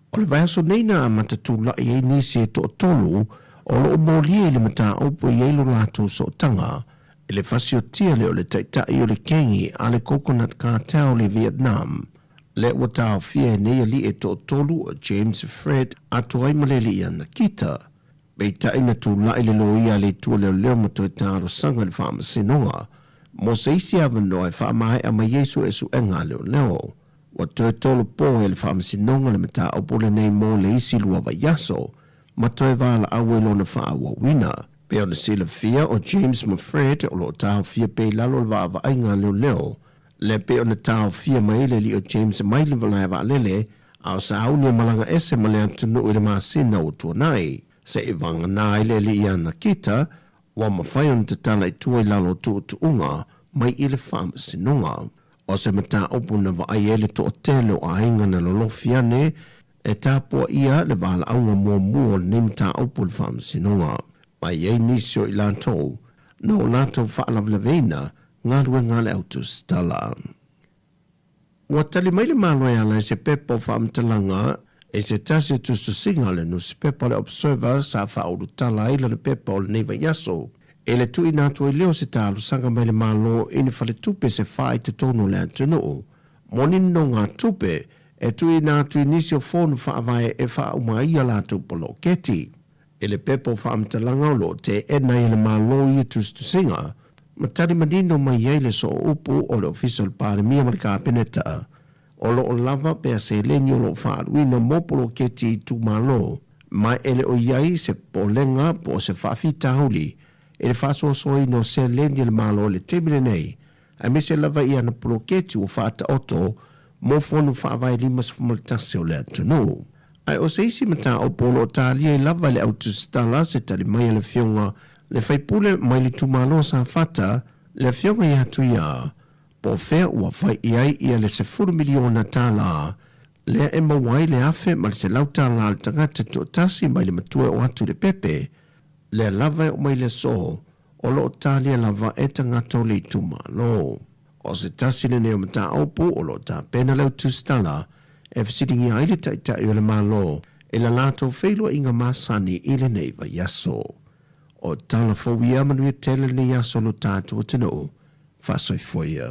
O le vaiaso nei na matatula i ei nisi e to tolu, o lo molia i le mata opo i eilo lātou so tanga, e le fasio tia le o le taitai o le kengi a le coconut cartel le Vietnam, le ua tau fia nei ali e to tolu o James Fred ato ai maleli i ana kita. Bei tai na tu lai le loia le tua leo leo mato e taro sanga le whaama sinonga. Mo se isi avano e whaamae ama Yesu e su enga leo leo. Wa toe tolo po e le whaama sinonga le mata o pole nei mo le isi lua wa yaso. Ma toe wala awe lo na wha awa wina. Pe o na sila fia o James Fred o lo tau fia pe lalo le wa ainga leo leo. Le pe o na tau fia maile li o James maile valai wa lele, au sa au ni malanga ese malea tunu i le maasina o tuanai. Se i vanga nā ile li i ana kita, wa mawhai on te tala i tua i lalo tu unga, mai i le whaama sinunga. O se mata opu na wa ai ele to o telo a inga na lolofi ane, e tāpua ia le wala aunga mua ni mata opu le whaama sinunga. Mai ei nisio i lantou, na o lantou whaalavlavena, ngā rua ngā le autu stala. Wa tali mai le māloi ala se pepa o whaamtalanga, e se tasi tustu singale no se pepa le observer sa whaoru tala ila le pepa o le neiva yaso. E le tui nātua i leo se tālu sanga mai le mālo ini whale tupe se whae te tono le atunuu. Monin no ngā tupe, e tui nātua nisi o whonu whaavai e whaumaia lātu polo keti. E le pepa o whaamtalanga o lo te ena i le mālo i tustu singa, matari manino mai yeile so upu o le official parimia ma le kāpeneta. O lo o lava pe a se lengi o lo whaaruina mopolo keti i tu malo. Mai ele o iai se polenga po se whaafita huli. E le whaasosoi no se lengi le malo le temine nei. A me se lava i ana polo keti o whaata oto mo fonu whaavai limas fumaltase o le atunu. Ai o se isi mata o polo o talia i lava le autostala se tali mai le fionga le faipule mai le tumalo sa fata le fionga i atu ia. Po fea ua fai iai ia le 10 miliona tala. Le e mawai le afe ma le se lau tala al tangata to tasi mai le matua o atu le pepe. Le lava o mai le so o lo talia lava e tangata o le tumalo. O se tasi le neo mata opo o lo ta pena leo tustala e fasitingi aile taitai o le malo e la lato feilo inga masani i le neiva yaso. O tala fawia manuia tele le yaso lo tatu o tino fasoi foia.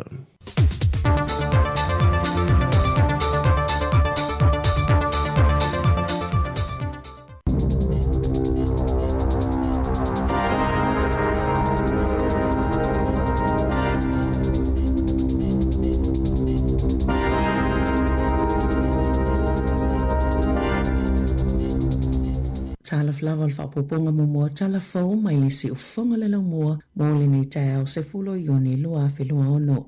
Tala flawa al whapoponga mua tala fau mai li si ufonga le lau mua mo le ni tau se fulo ioni lua whilua ono.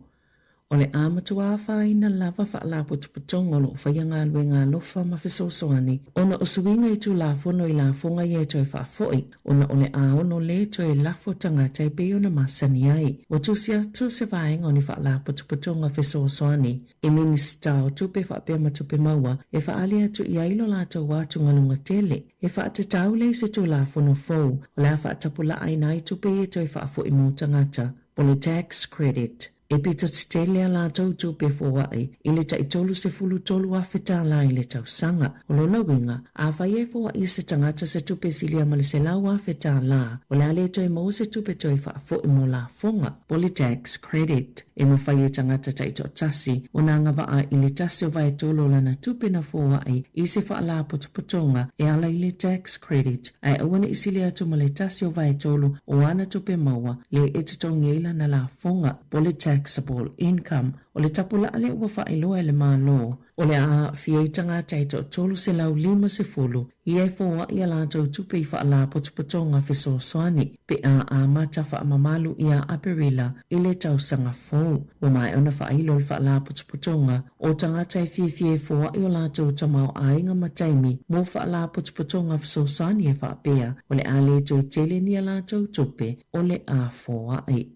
O le amatua whaina lava wha putuputonga lo whaianga luenga lofa mawhisosoani. Ona o suinga i tu lafono i lafonga i e toi whafoi. Ona o le aono le toi lafo tangata i pe ona masani ai. O tu sia tu se vaenga o ni wha putuputonga whisosoani. I minista o tupe whapea matupe maua e whaalia tu i ailo lato watu ngalunga tele. E whaatatau le se tu lafono fau. O le a whaatapula aina i tupe i toi whaafoi mo tangata. O le tax credit. E pita titele la tau tupe fōai, i le taitolu se fulu tolu a whita la i le tau sanga. O lo winga, a whai e fōai se tangata se tupe silia ma le se lau a whita la, o le ale toi mo se tupe toi whaafo i mo la fonga, po le tax credit. E mo whai e tangata taito tasi, o na ngawaa i le tasi o vai tolo lana tupe na fōai, i se whaala putuputonga, e ala i le tax credit. Ai awana i silia tu ma le tasi o vai tolo, o ana tupe maua, le e tutongi ila na la fonga, po le taxable income o le tapula ale ua whailoa le mālo. O le a whiaitanga taito tolu se lau 5 i e fōa i a lātou tupe i whaala putuputonga whesosoani pe a mata whaamamalu i a aperila i le tausanga fōu. O mai ona whailo le whaala putuputonga o tangata i fie fōa i o lātou tamau ainga mataimi mo whaala putuputonga whesosoani e whaapea o le a le toi tele ni a lātou tupe o le a fōa i.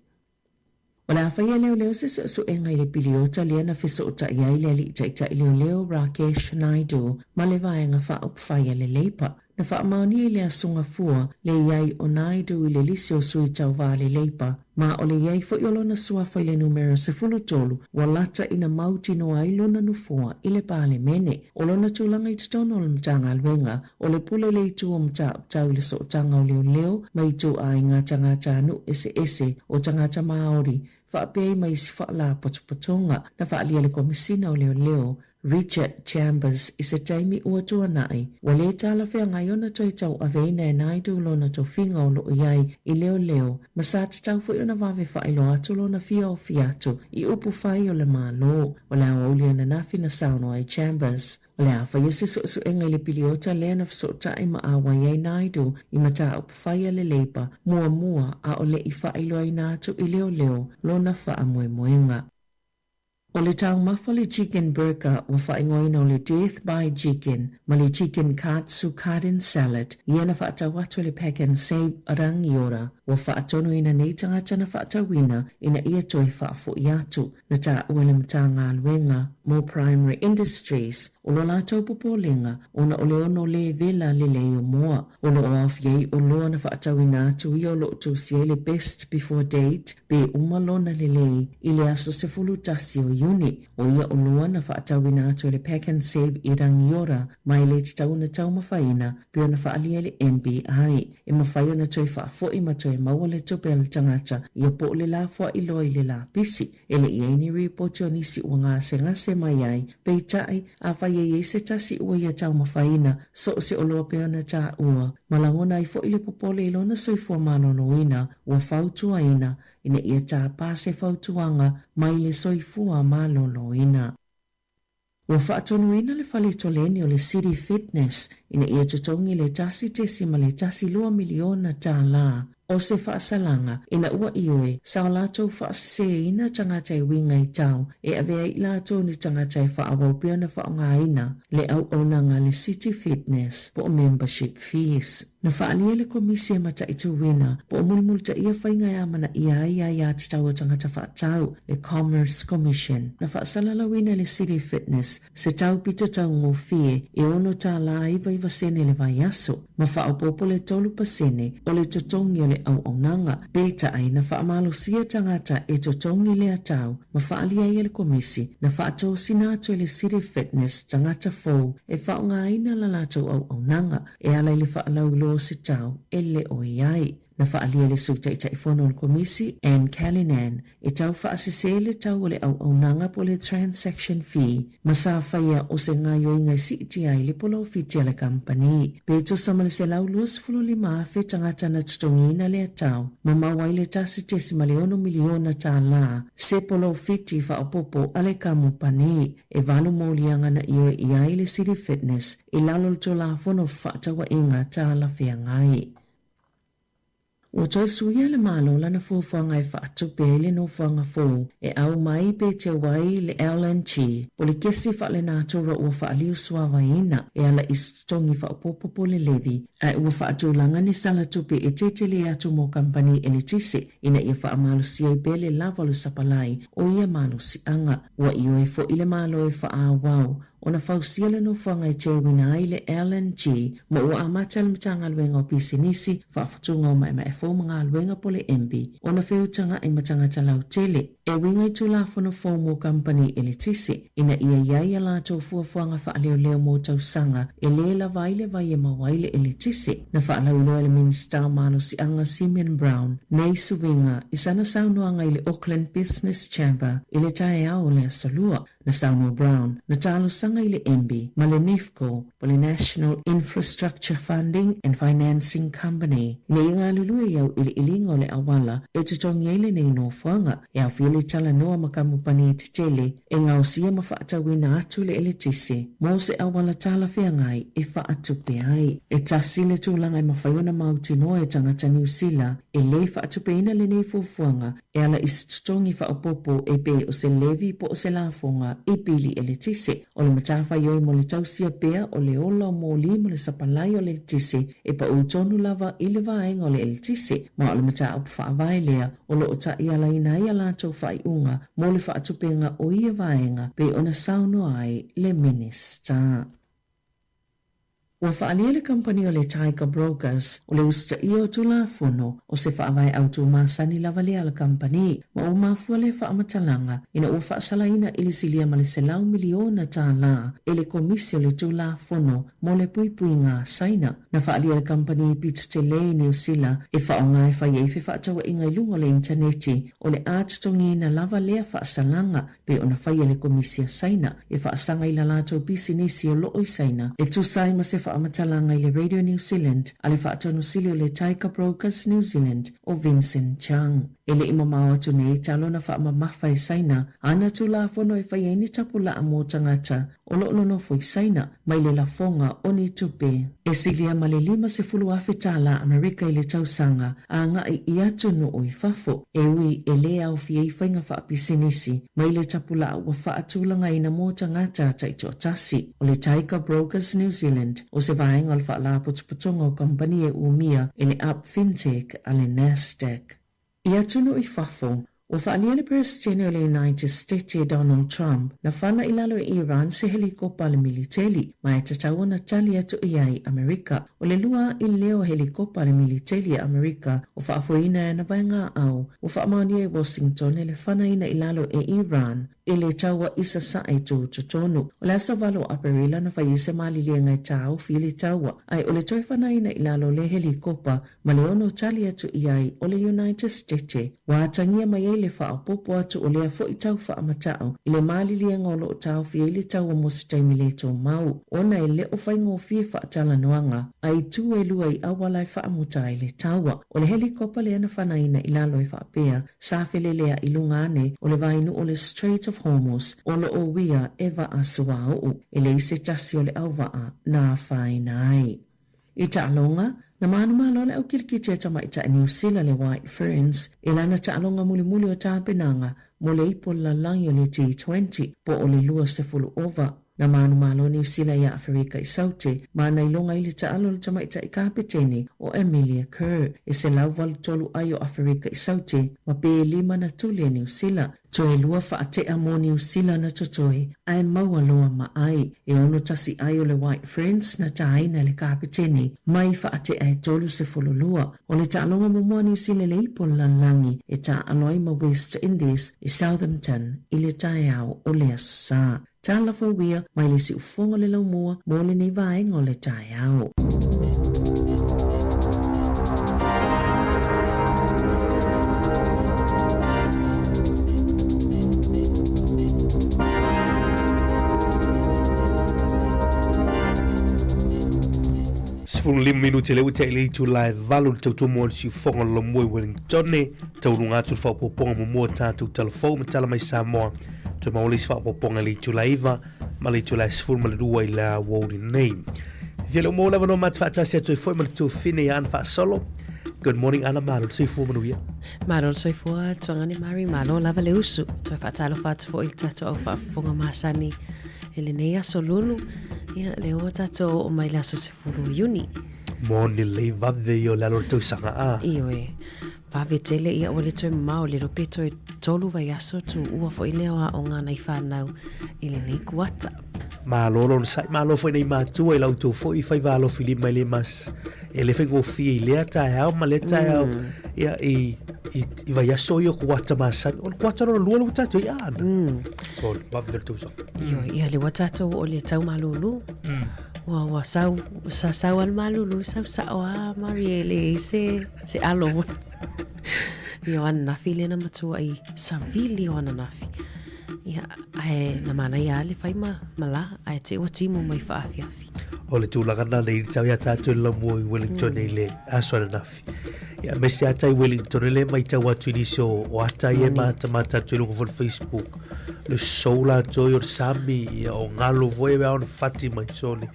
O le awhaia leo se su e ngai le piliota lea na whiso o ta iai le ali ta leo Rakesh Naidu ma le vaenga wha upwhaia le leipa. Na wha maoni le asunga fua le iai o Naidu i le lisi o sui tau wā le leipa. Ma o le iai fo iolo na sua whai le numero se fulu tolu wa lata ina mauti no ai lona nufua i le pāle mene. O lona tūlanga i tutono o le mtanga alwenga o le pule le itu o mta tau le so tanga o leo ma i tu a inga tangata anu ese o tangata maori. Whaapei mai si whaala potopotonga na whaalia le komisina o leo Richard Chambers i se taimi ua tua nai. Wa le tala whea ngai ona toi tau aveina e naidu lona to whinga o loo iai i leo. Masata tau fo iona wawe whailo atu lona fia o fiatu i upu whai o le malo. O le aulia na nafi na Sāmoa ai Chambers. O le a whai se so engai le piliota lea na fsota i ma awa iai naidu i mata upu whai le leipa. Mua a o le i whailo ai natu i leo lona wha moenga. O le tau mafa le chicken burger o whaingoina o le death by chicken ma le chicken katsu garden salad iana whaatau atu le pack and save rangi ora o whaatono ina nei tangata na whaatawina ina ia toi whaafo i atu na ta ua le mta ngā luenga mo primary industries o lo lātou popolenga o na o le ono le vela le leo moa o lo oaf yei o loa na whaatawina atu i o lo tu sie le best before date be umalona le lei i le aso se fulu tasi o uni o ia o loa na whaatawina atu le pack and save i rangi ora mai le tau na tau mawhaina pe o na whaalia le MBI e mawhaia na toi whaafo i matoi maua le tope al tangata i a po le la fwa i loa i le la pisi e le iei ni reporti o nisi ua ngase mai ai pe tai a whai e se tasi ua ia tau mawhaina so se o loa peona ta ua malangona i fo i le popole i lona soifua manono ina ua fautua ina ina ia ta pase fautuanga mai le soifua malolo ina. Ua whaatonu ina le whale toleni o le City Fitness ina ia tutongi le tasi tesi ma le tasi 2 miliona tā la o se whaasalanga ina ua ioi sao lātou whaasese ina tangata i winga i tau e avea i lātou ni tangata i whaawaupiona whaonga ina le au aunanga le City Fitness po membership fees. Na whaalia le komisia mata i tuwina, po mulmul ta ia whainga ia mana ia te tau tangata whaatau le Commerce Commission. Na whaasalalawina le City Fitness, se tau pita tau ngō fie, e ono tā la iwa sene le vai aso. Ma whaapopo le tolu pasene, o le totongi o le au nanga. Peta ai na whaamalo sia tangata e totongi le atau, ma whaalia ia le komisi, na whaatou sinato le City Fitness tangata fau, e whaonga ina la lato au nanga, e ala le whaalau lo se tau, e le o iai. Na whaalia le suita i taifono le komisi, Anne Callinan, e tau whaasese le tau o le au nanga po le transaction fee, ma sa whaia o se ngaio i ngai si iti ai le polo fiti le company. Peto sama le se lau luas fulo le maafe tangata na tutongina le atau, ma mawai le tasi tesi maleono miliona ta la, se polo fiti whaapopo ale kamupani, e valu maulianga na iyo i ai le City Fitness, e lalo le tola fono whaatawa inga ta la whea ngai. O toi suia le malo lana fuafuanga e whaatupe le no fuanga fu, e au mai pe te wai le LNG, o le kesi wha le nātura ua whaaliu suawa ina, e ala istongi whaapopopo le levi, a ua whaatulanga ni sala tupe e tetele atu mo kampani e le tise, ina ia whaamalo si e bele lava le sapalai, o ia malo si anga, ua iyo e fo ile malo e whaawau, ona fausia le no fuanga i te wina ai le LNG, mo ua amata le matanga luenga o pisinisi, whaafatunga o mai e fo mga luenga po le MB, ona whiutanga i matanga talau tele, e winga i tulafono fo mo company e le tise, ina ia iai ala tau fuafuanga whaaleo leo mo tau sanga, e le la vaile vai e mawaile e le tise, na whaalauloa le minister malo si anga Simeon Brown, nei suwinga, i sana saunoanga i le Auckland Business Chamber, i le tae au le asalua, na Sāmoa Brown, na talo sanga i le MB, ma le NIFCO, po le National Infrastructure Funding and Financing Company. Ne inga lulu e au ili ilingo le awala, e tutongi ele nei no fuanga, e au fili tala noa makamupani te tele, e ngau sia ma whaatawina atu le ele tise, mo se awala tala whiangai, e whaatupe ai. E tasi le tūlanga i mawhaiona mauti noa e tangata New Zealand, e le whaatupe ina le nei fuafuanga, e ala isi tutongi whaapopo e pe o se levi po o se lafonga, i pili e le tise, o le matafa yoi mo le tausia pea o le ola mo li mo le sapalai o le tise, e pa utonu lava i le vaenga o le tise, ma o le mata upu whaavai lea, o lo o ta i ala ina i ala tau whai unga, mo le whaatupenga o ia vaenga, pe ona sauno ai le minister. Ua whaalia le company o le Tiger Brokers o le usta ia o tulafono o se whaavai autu masani lava lea le company ma o mafua le whaamatalanga ina ua whaasalaina ili silia ma le selau miliona tā la e le komisi o le tulafono mo le puipui ngā saina na whaalia le company i pitu te lei New Zealand e whaonga e whai eife whaatawa inga ilunga le interneti o le ātutongi na lava lea whaasalanga pe ona whaia le komisi a saina e whaasanga ila lato pisinisi o loo i saina e tusai ma se whaamatala i le Radio New Zealand a le whaatonu sili o le Tiger Brokers New Zealand o Vincent Chang. E le imamao atu nei talo na whaamamafa i saina ana tu la fono e whaieni tapula a mo tangata o lo no foi saina mai le la fonga o ni tupe. E silia ma le 50 afetala Amerika i le tausanga a nga i atu no o i fafo e ui e le au fie i whainga whaapisinisi mai le tapula wa whaatulanga ina mo tangata ta i totasi o le Tiger Brokers New Zealand o se vaenga al whaala putuputonga o kompania umia e le Up Fintech a le Nasdaq. Ia tunu i fafo, o whaalia le Presidente o le United States Donald Trump na whala ilalo e Iran se helikopa le militeli ma e tataua na tali atu i ai Amerika o le lua i leo helikopa le militeli a Amerika o whaafoina e na vaenga au o whaamaunia e Washington e le whana ina ilalo e Iran e le taua isa sa e tō tonu. O le asa valo aperila na whai se malilia ngai tau fi le taua ai o le toi whana ina ilalo le helikopa ma le ono tali atu i ai o le United States wa atangia mai le whaapopo atu o lea fo i tau whaamatao i le malilia ngolo o tau fi le taua mo se taimi le tō mau. Ona e le o whaingo fie whaatala noanga ai tu e lua i awalai whaamuta i le taua. O le helikopa le ana whana ina ilalo i whaapea sa lea i lungane o le vainu o le Strait of Hormuz o lo o wia eva asua o e le se tasi o le auwaa na whainai. I ta'alonga, na manumalo le au kilikiti e tama i ta New Zealand le White Ferns e lana ta'alonga muli o tāpenanga mo le ipo la langi o le G20 po o le lua se fulu ova. Na manu malo ni sila ia Afrika i saute, mana ilonga ili ta alo le tamaita i kapiteni o Emilia Kerr. E se lau walu tolu ai o Afrika i saute, ma pe 5 na tuli New Zealand. Toe lua whaatea mo New Zealand na totoe, ai maua loa ma ai. E ono tasi ai o le White Friends na taina le kapiteni, mai whaatea e tolu se fololua. O le ta alonga mumua New Zealand le ipo lanlangi, e ta aloi ma West Indies i Southampton, i le tae au o le asasa. Tala whawia mai le si ufonga le lau mua mo le nei vaenga o le tae au. Sifuru 5 minuti le uta ile tu live valu tautu mo si ufonga le mua Wellington ne taurunga tu whapoponga mo mua tātou telefon tala mai Sāmoa. Te maulisi whapoponga le tu laiva ma le tu lai sifuru ma le rua i la wodi nei. Velo mo lava no mat whaatasi atu i foi ma tu fine an wha solo. Good morning Ana Malo, soifua manuia. Malo soifua tuangani mari malo lava le usu. Toi whaatalo whaatu fo il tato au whaafonga masani ele nei aso lulu. Ia leo tato o mai laso se fulu Juni. Moni lei vave i o lalo tau sanga a. Iyo e. Vave tele ia o le toi mao le ropeto e tolu vai aso tu ua fo ileo a o ngā nei whanau ele nei kuata. Malolo na sai malo foi nei matua i lau tō foi fai valo fili mai le mas. E le whengo fia i lea tae au ma le tae au. Ia i vai aso i o kuata masani. O kuata rona lua lu tato i ana. So, vave tau sanga. Iyo ia le watato o le tau malulu. Wa sau al malulu sau a Mariele se alo. Iyo ana nafi le na matua i savili o ana nafi. Ia ai na mana ia le fai mala ai te o timu mai faafiafi. O le tūlangana nei tau ia tātou la mua i Wellington nei le aswana nafi. Ia mesi atai Wellington le mai tau atu inisio o atai e mata tu ilungo fon Facebook. Le soula toi o sami ia o ngalo voe wea on fati mai soni.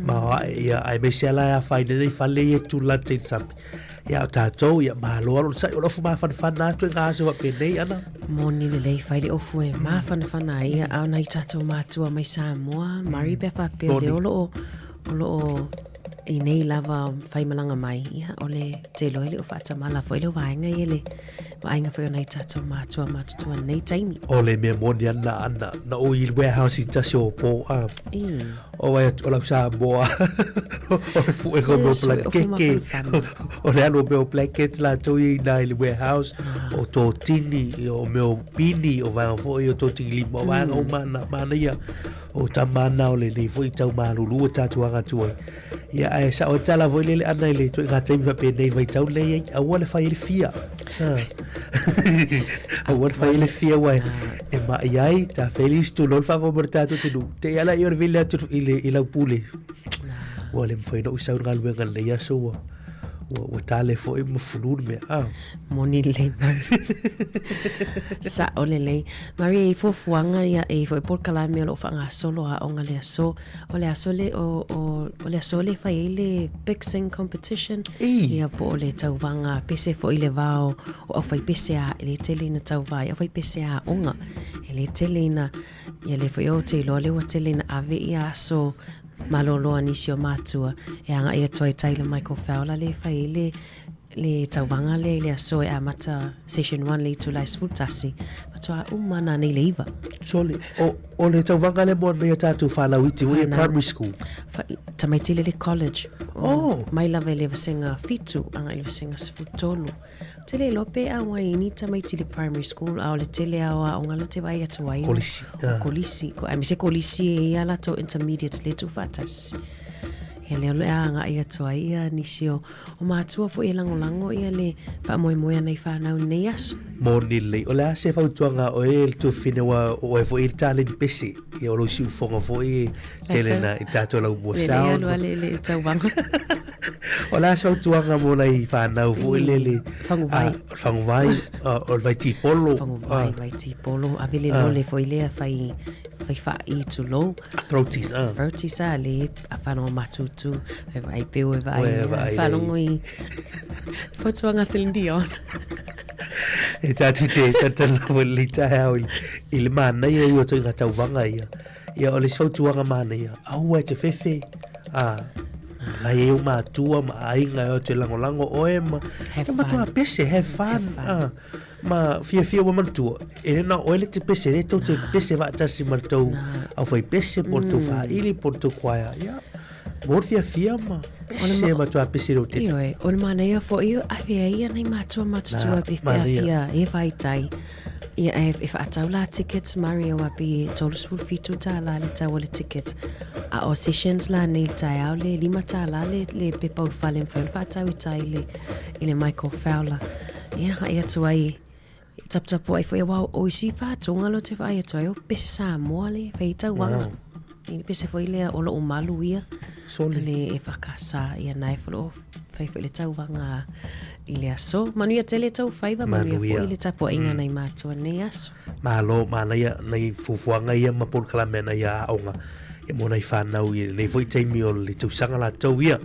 Ma ia ai mesi ala ia fai nei fale e tu late sami. Ia o tātou ia mahaloa ron sai o lofu mawhanawhana atu e ngāso wa penei ana. Moni le lei fai le ofu e mawhanawhana ia au nei tātou mātua mai Sāmoa. Mari befa peo le olo i nei lava fai malanga mai ia o le te loele o whaatamala fo i leo vaenga i ele vaenga fo i o nei tātou mātua mātutua nei taimi. O le mea moni ana na o i warehouse i tasi o po a. O wai o lau Sāmoa o le fu e ko mo plakeke o le alo meo plakeke la tau i na i le warehouse o tō tini o meo pini o vai o i o tō tini lima o vai o mana ia o ta mana o le nei fo i tau malulu o tātua ngatuai. Ia ai sa o tala voi lele ana ile to nga taimi va pe nei vai tau le a wala fa ile fia. A wala fa ile fia wai. E ma iai ta feliz tu lol fa vortato tu te ala io villa tu ile pule. Wala me foi no usau ngalu ngal le yaso. O tale fo e mafulun me moni le sa ole le mari e fo fuanga ia e fo por kala me lo fanga solo a onga le so ole asole o le sole fa ile boxing competition ia po le tauwanga pese fo ile vao o fai pese a ile tele na tauwai o fai pese a onga ile tele na ia le fo o te lo le o tele na ave ia so malolo anisio matua e anga ia toi taile Michael Fowler le fai le tauwanga le aso e amata session 1 le tu lai sfutasi matua umana nei le iwa so o le tauwanga le mo le tatu fala witi we primary school tamaitile le college mai lava le vasenga fitu anga le vasenga sfutolu tele lope a waini tamaitile primary school a le tele a o ngalo te vai atu wai kolisi ko a mise kolisi e ala to intermediate le tu fatas ele le anga ia toa ia nisio o matua fo e lango ia le fa moe nei fa na nei aso moni le o la se fa tuanga o e tu finewa o e fo e tale di pesi e o lo si fonga fo e telena i tato la ubo sao le tauwanga o la se fa tuanga mo nei fa na fo le fangu vai o vai ti polo vai ti polo a vele lo le fo ile fai fa i tu lo throaties le a fa no matutu e vai peo e vai fa no i fo tuanga Celine Dion e tatu te tata le ta hao il mana ia to nga tauwanga ia Ia o le sfautuanga mana ia. Au e te fefe. La e uma tua ma ainga o te lango oe ma. Ma tua pese, have fun. Ma fia wa mantua. E na oele te pese, re tau te pese wa atasi martau. Au fai pese por tau wha ili por tau kwaia. Ia. Mor fia ma. Pese ma tua pese ro te. Iyo e, o le mana ia fo iyo, awea ia nei matua matutua pe fia e vai tai. Ia e whaatau la tickets, Mario wa pe tolus full fitu ta la le tau le ticket. A o sessions la nei tai au le 5 ta la le pe paul falen fel whaatau i tai le Michael Fowler. Ia ia tuai tapu ai fo ia wau o isi whaatunga lo te whai atu ai o pese Sāmoa le whaitau wanga. Ini pese fo ile o lo umalu ia. Le e whakasa ia nai fo lo whai fo ile tau wanga ile aso. Manu ia tele tau whaiva manu ia fo ile tapu inga nei mātua nei aso. Malo mana ia nei fufuanga ia ma por kala mena ia aonga. Ia mo nei whanau ia nei foi teimi o le tausanga la tau ia.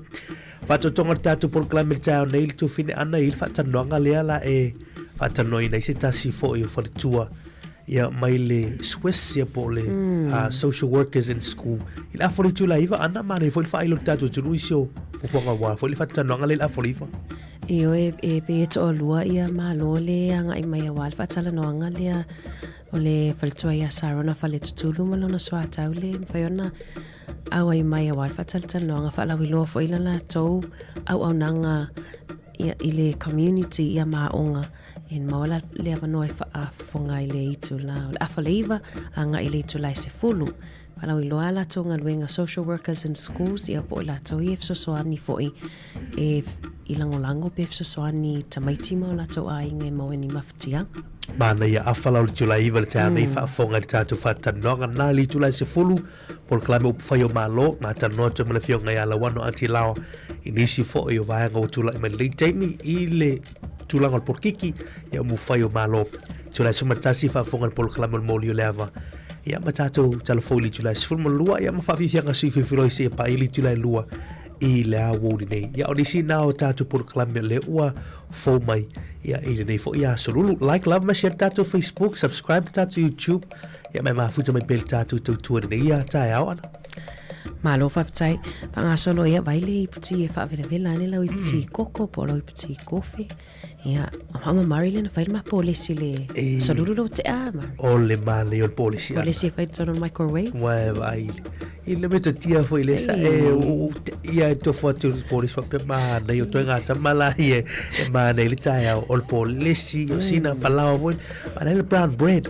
Whatotonga tatu por kala mena tau nei le tu fine ana il whatanoanga lea la e whatanoi nei se tasi fo i o whalitua. Ia mai le Swiss ia po le social workers in school. Il aforitu la iwa ana ma nei foi le whailo tatu tunu isio fufuanga wa. Foi le whatanoanga le aforifa. Iyo e pe to lua ia malo le anga I mai wal fatala noanga le o le faltua ia sarona fale tutulu malona swata le faiona au ai mai wal fatala noanga fala wilo fo ila la to au nanga ia ile community ia maonga in mawala le avanoe fa fonga ile itu la afaleiva anga ile itu la se fulu fala wilo ala tonga luenga social workers in schools ia po la to if so soani fo e ilangolango pe so soani tamaiti ma la to ainge mo ni maftia mana ia afala o tula iva le tane fa fonga tatu fata nonga na li tula se fulu por clame up fayo malo ma ta no te mele fionga ia la wano ati lao inisi fo yo vaanga o tula me le temi ile tula ngol por kiki ia mu fayo malo tula sumatasi fa fonga por clame molio leva ia matato telefoni tula se fulu lua ia ma fa fianga si filo se pa ili tula lua I le awo nei ia onisi na o tatu por clame le ua fo mai ia I nei fo ia solulu like love ma share tatu Facebook subscribe tatu YouTube ia mai mafuta mai bel tatu tu nei ia tai awana malo faftai panga solo ia baile ipti e fa vela ne la ipti koko polo ipti kofe ia mama Marilyn fa ma policy le solulu lo te ama ole male o policy fa on microwave wa vai ile meto tia foi le sa ia to foto policy fa ma na yo to ngata mala ie ma na ile tai o policy o sina falao voi ma le brown bread